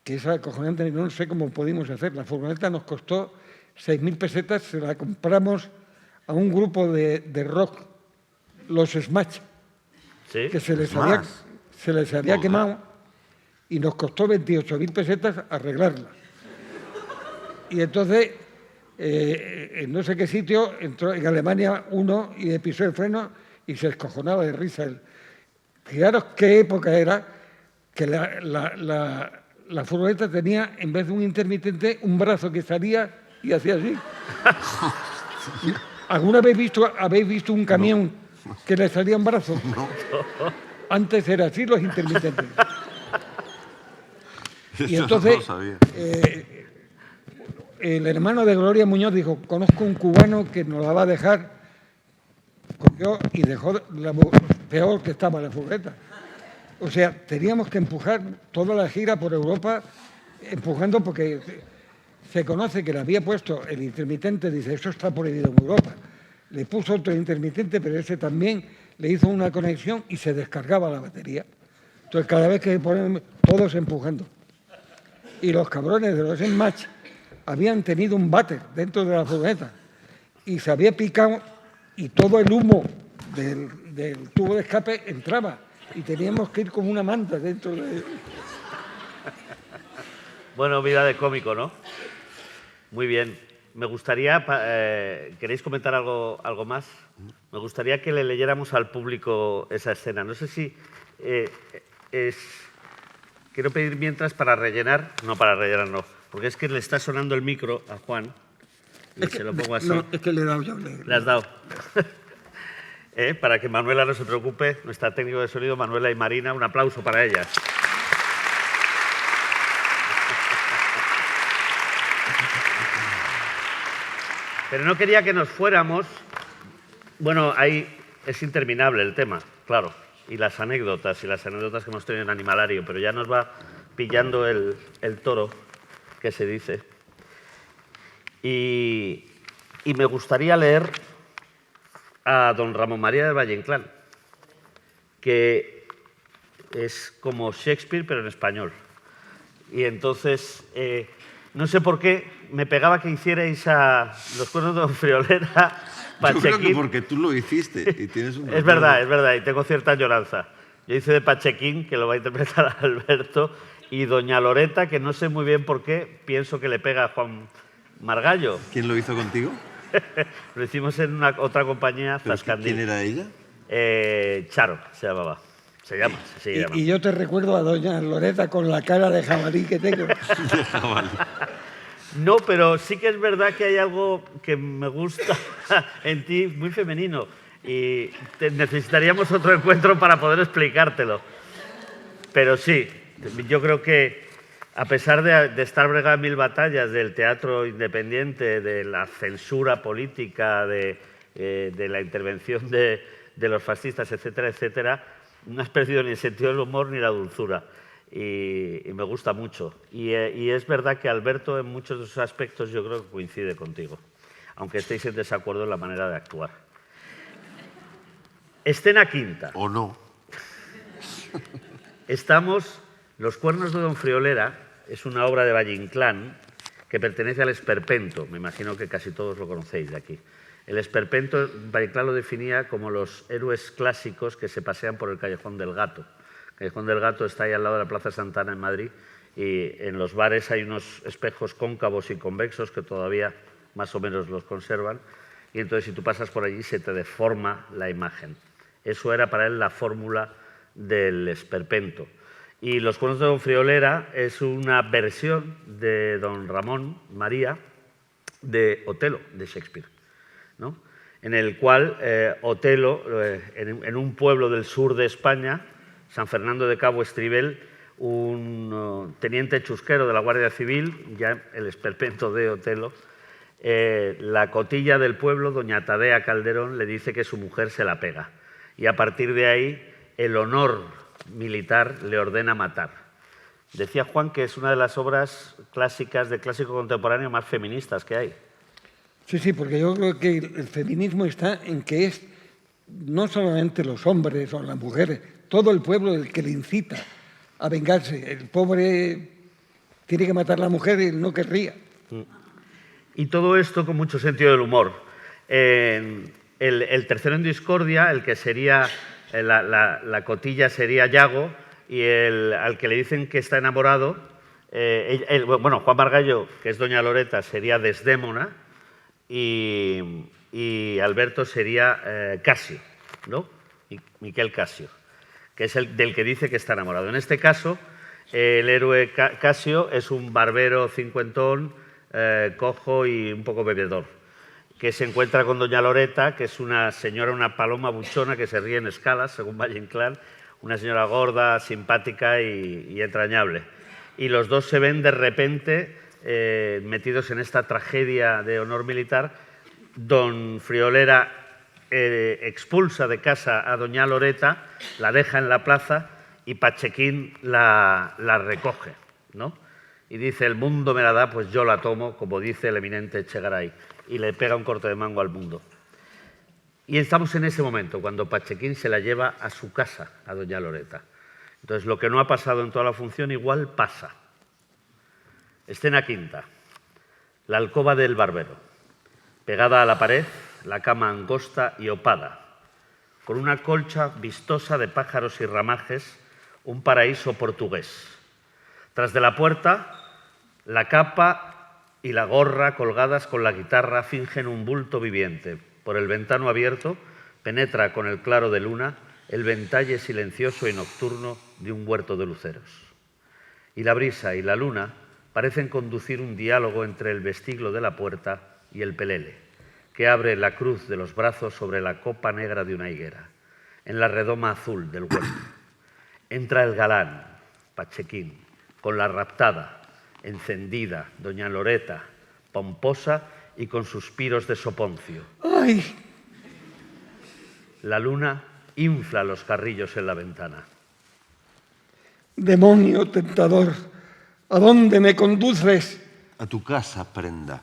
que es acojonante, no sé cómo pudimos hacer. La furgoneta nos costó 6.000 pesetas, se la compramos a un grupo de rock, los Smash, ¿Sí? que se les había quemado y nos costó 28.000 pesetas arreglarla. Y entonces, en no sé qué sitio, entró en Alemania uno y le pisó el freno y se escojonaba de risa. Fijaros qué época era que la furgoneta tenía, en vez de un intermitente, un brazo que salía y hacía así. ¿Alguna vez habéis visto un camión que le salía un brazo? No. Antes era así los intermitentes. Y Eso entonces, no lo sabía. el hermano de Gloria Muñoz dijo, conozco un cubano que nos la va a dejar, cogió y dejó peor que estaba la furgoneta. O sea, teníamos que empujar toda la gira por Europa, empujando porque se conoce que le había puesto el intermitente, dice, eso está prohibido en Europa. Le puso otro intermitente, pero ese también le hizo una conexión y se descargaba la batería. Entonces, cada vez que ponen todos empujando. Y los cabrones de los Smash habían tenido un váter dentro de la furgoneta y se había picado y todo el humo del tubo de escape entraba y teníamos que ir como una manta dentro de... Bueno, vida de cómico, ¿no? Muy bien. Me gustaría, ¿queréis comentar algo más? Me gustaría que le leyéramos al público esa escena. No sé si quiero pedir mientras para rellenar, no, porque es que le está sonando el micro a Juan y se lo pongo así. No, es que le he dado yo. Le has dado. Para que Manuela no se preocupe, nuestra técnico de sonido, Manuela y Marina, un aplauso para ellas. Pero no quería que nos fuéramos. Bueno, ahí es interminable el tema, claro, y las anécdotas que hemos tenido en Animalario, pero ya nos va pillando el toro, que se dice. Y me gustaría leer a don Ramón María del Valle Inclán, que es como Shakespeare, pero en español. Y entonces, no sé por qué, me pegaba que hicierais a Los cuernos de don Friolera, Pachequín. Yo creo que porque tú lo hiciste y tienes un... Es verdad, y tengo cierta añoranza. Yo hice de Pachequín, que lo va a interpretar Alberto, y doña Loreta, que no sé muy bien por qué, pienso que le pega a Juan Margallo. ¿Quién lo hizo contigo? Lo hicimos en otra compañía, Zascandil. ¿Quién era ella? Charo se llamaba. Se llama. Y yo te recuerdo a doña Loreta con la cara de jabalí que tengo. De jabalí. No, pero sí que es verdad que hay algo que me gusta en ti, muy femenino. Y necesitaríamos otro encuentro para poder explicártelo. Pero sí, yo creo que a pesar de estar bregada en 1000 batallas del teatro independiente, de la censura política, de la intervención de los fascistas, etcétera, etcétera, no has perdido ni el sentido del humor ni la dulzura. Y me gusta mucho. Y es verdad que Alberto en muchos de esos aspectos yo creo que coincide contigo, aunque estéis en desacuerdo en la manera de actuar. Escena quinta. ¿O no? Estamos... Los cuernos de don Friolera es una obra de Valle Inclán que pertenece al Esperpento. Me imagino que casi todos lo conocéis de aquí. El Esperpento, Valle Inclán lo definía como los héroes clásicos que se pasean por el Callejón del Gato. El Callejón del Gato está ahí al lado de la Plaza Santana en Madrid Y en los bares hay unos espejos cóncavos y convexos que todavía más o menos los conservan. Y entonces si tú pasas por allí se te deforma la imagen. Eso era para él la fórmula del esperpento. Y Los cuentos de don Friolera es una versión de don Ramón María de Otelo, de Shakespeare, ¿no? En el cual Otelo, en un pueblo del sur de España, San Fernando de Cabo Estribel, un teniente chusquero de la Guardia Civil, ya el esperpento de Otelo, la cotilla del pueblo, doña Tadea Calderón, le dice que su mujer se la pega. Y a partir de ahí, el honor militar le ordena matar. Decía Juan que es una de las obras clásicas del clásico contemporáneo más feministas que hay. Sí, sí, porque yo creo que el feminismo está en que es no solamente los hombres o las mujeres, todo el pueblo el que le incita a vengarse. El pobre tiene que matar a la mujer y él no querría. Y todo esto con mucho sentido del humor. El tercero en discordia, el que sería, la cotilla sería Yago, y al que le dicen que está enamorado, bueno, Juan Margallo, que es doña Loreta, sería Desdémona, y Alberto sería Casio, ¿no? Miquel Casio, que es el del que dice que está enamorado. En este caso, el héroe Casio es un barbero cincuentón, cojo y un poco bebedor, que se encuentra con doña Loreta, que es una señora, una paloma buchona que se ríe en escalas, según Valle Inclán, una señora gorda, simpática y entrañable. Y los dos se ven de repente metidos en esta tragedia de honor militar. Don Friolera expulsa de casa a doña Loreta, la deja en la plaza y Pachequín la recoge, ¿no? Y dice, el mundo me la da, pues yo la tomo, como dice el eminente Echegaray, y le pega un corte de mango al mundo. Y estamos en ese momento, cuando Pachequín se la lleva a su casa, a doña Loreta. Entonces, lo que no ha pasado en toda la función, igual pasa. Escena quinta. La alcoba del barbero. Pegada a la pared, la cama angosta y opada. Con una colcha vistosa de pájaros y ramajes, un paraíso portugués. Tras de la puerta, la capa y la gorra colgadas con la guitarra fingen un bulto viviente. Por el ventano abierto penetra con el claro de luna el ventalle silencioso y nocturno de un huerto de luceros. Y la brisa y la luna parecen conducir un diálogo entre el vestiglo de la puerta y el pelele, que abre la cruz de los brazos sobre la copa negra de una higuera, en la redoma azul del huerto. Entra el galán, Pachequín, con la raptada, encendida, doña Loreta, pomposa y con suspiros de soponcio. ¡Ay! La luna infla los carrillos en la ventana. Demonio tentador, ¿a dónde me conduces? A tu casa, prenda.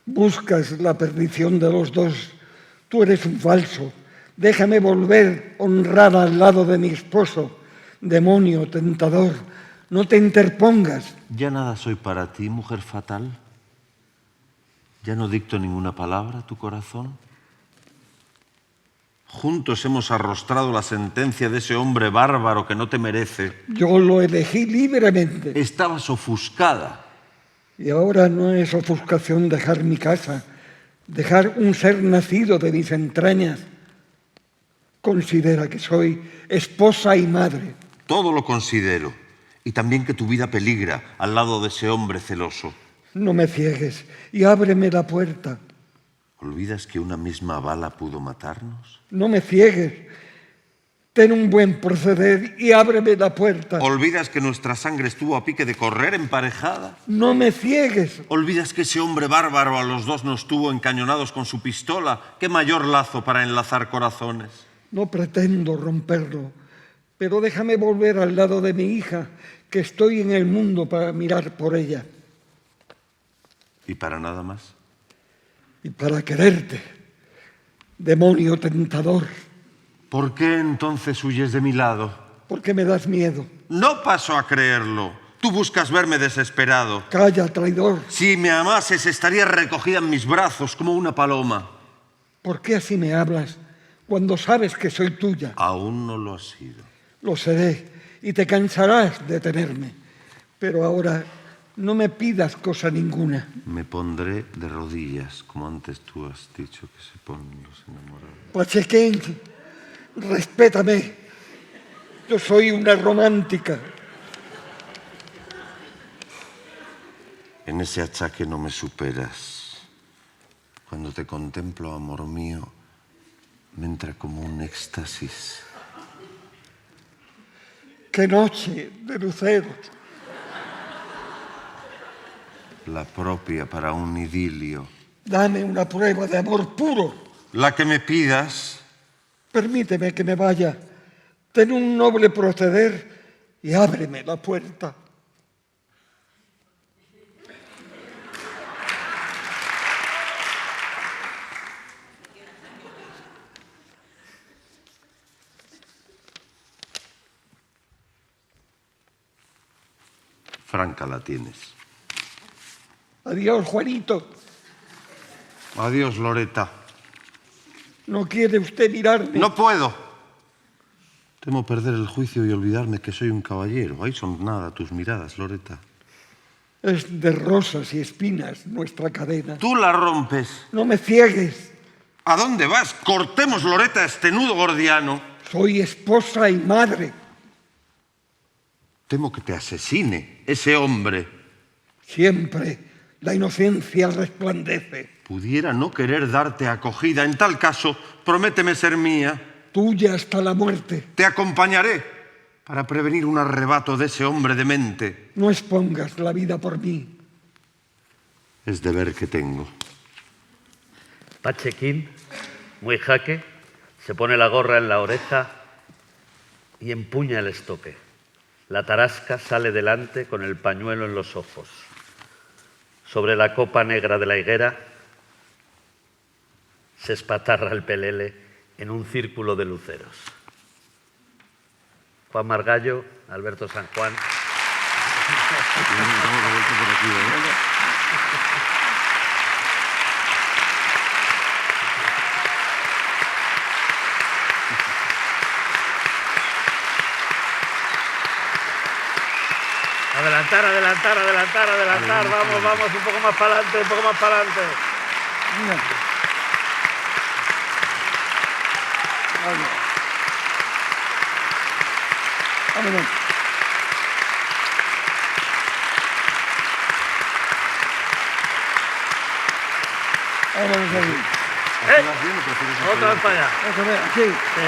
Buscas la perdición de los dos. Tú eres un falso. Déjame volver honrada al lado de mi esposo. Demonio tentador, no te interpongas. ¿Ya nada soy para ti, mujer fatal? ¿Ya no dicto ninguna palabra a tu corazón? Juntos hemos arrostrado la sentencia de ese hombre bárbaro que no te merece. Yo lo elegí libremente. Estabas ofuscada. Y ahora no es ofuscación dejar mi casa, dejar un ser nacido de mis entrañas. Considera que soy esposa y madre. Todo lo considero. Y también que tu vida peligra al lado de ese hombre celoso. No me ciegues y ábreme la puerta. ¿Olvidas que una misma bala pudo matarnos? No me ciegues. Ten un buen proceder y ábreme la puerta. ¿Olvidas que nuestra sangre estuvo a pique de correr emparejada? No me ciegues. ¿Olvidas que ese hombre bárbaro a los dos nos tuvo encañonados con su pistola? ¿Qué mayor lazo para enlazar corazones? No pretendo romperlo, pero déjame volver al lado de mi hija, que estoy en el mundo para mirar por ella. ¿Y para nada más? Y para quererte, demonio tentador. ¿Por qué entonces huyes de mi lado? ¿Por qué me das miedo? No paso a creerlo. Tú buscas verme desesperado. Calla, traidor. Si me amases, estarías recogida en mis brazos como una paloma. ¿Por qué así me hablas cuando sabes que soy tuya? Aún no lo has sido. Lo seré y te cansarás de tenerme. Pero ahora no me pidas cosa ninguna. Me pondré de rodillas, como antes tú has dicho que se ponen los enamorados. Pachequén, respétame. Yo soy una romántica. En ese achaque no me superas. Cuando te contemplo, amor mío, me entra como un éxtasis. ¡Qué noche de luceros! La propia para un idilio. Dame una prueba de amor puro. La que me pidas. Permíteme que me vaya. Ten un noble proceder y ábreme la puerta. Franca la tienes. Adiós, Juanito. Adiós, Loreta. ¿No quiere usted mirarme? No puedo. Temo perder el juicio y olvidarme que soy un caballero. Ahí son nada tus miradas, Loreta. Es de rosas y espinas nuestra cadena. Tú la rompes. No me ciegues. ¿A dónde vas? Cortemos, Loreta, este nudo gordiano. Soy esposa y madre. Temo que te asesine ese hombre. Siempre la inocencia resplandece. Pudiera no querer darte acogida. En tal caso, prométeme ser mía. Tuya hasta la muerte. Te acompañaré para prevenir un arrebato de ese hombre demente. No expongas la vida por mí. Es deber que tengo. Pachequín, muy jaque, se pone la gorra en la oreja y empuña el estoque. La tarasca sale delante con el pañuelo en los ojos. Sobre la copa negra de la higuera se espatarra el pelele en un círculo de luceros. Juan Margallo, Alberto San Juan. Adelantar, adelantar, adelantar, adelantar. Vamos, vamos, un poco más para adelante, un poco más para adelante. Vámonos. Vámonos ahí. Otra vez para allá. Déjame, aquí. Sí.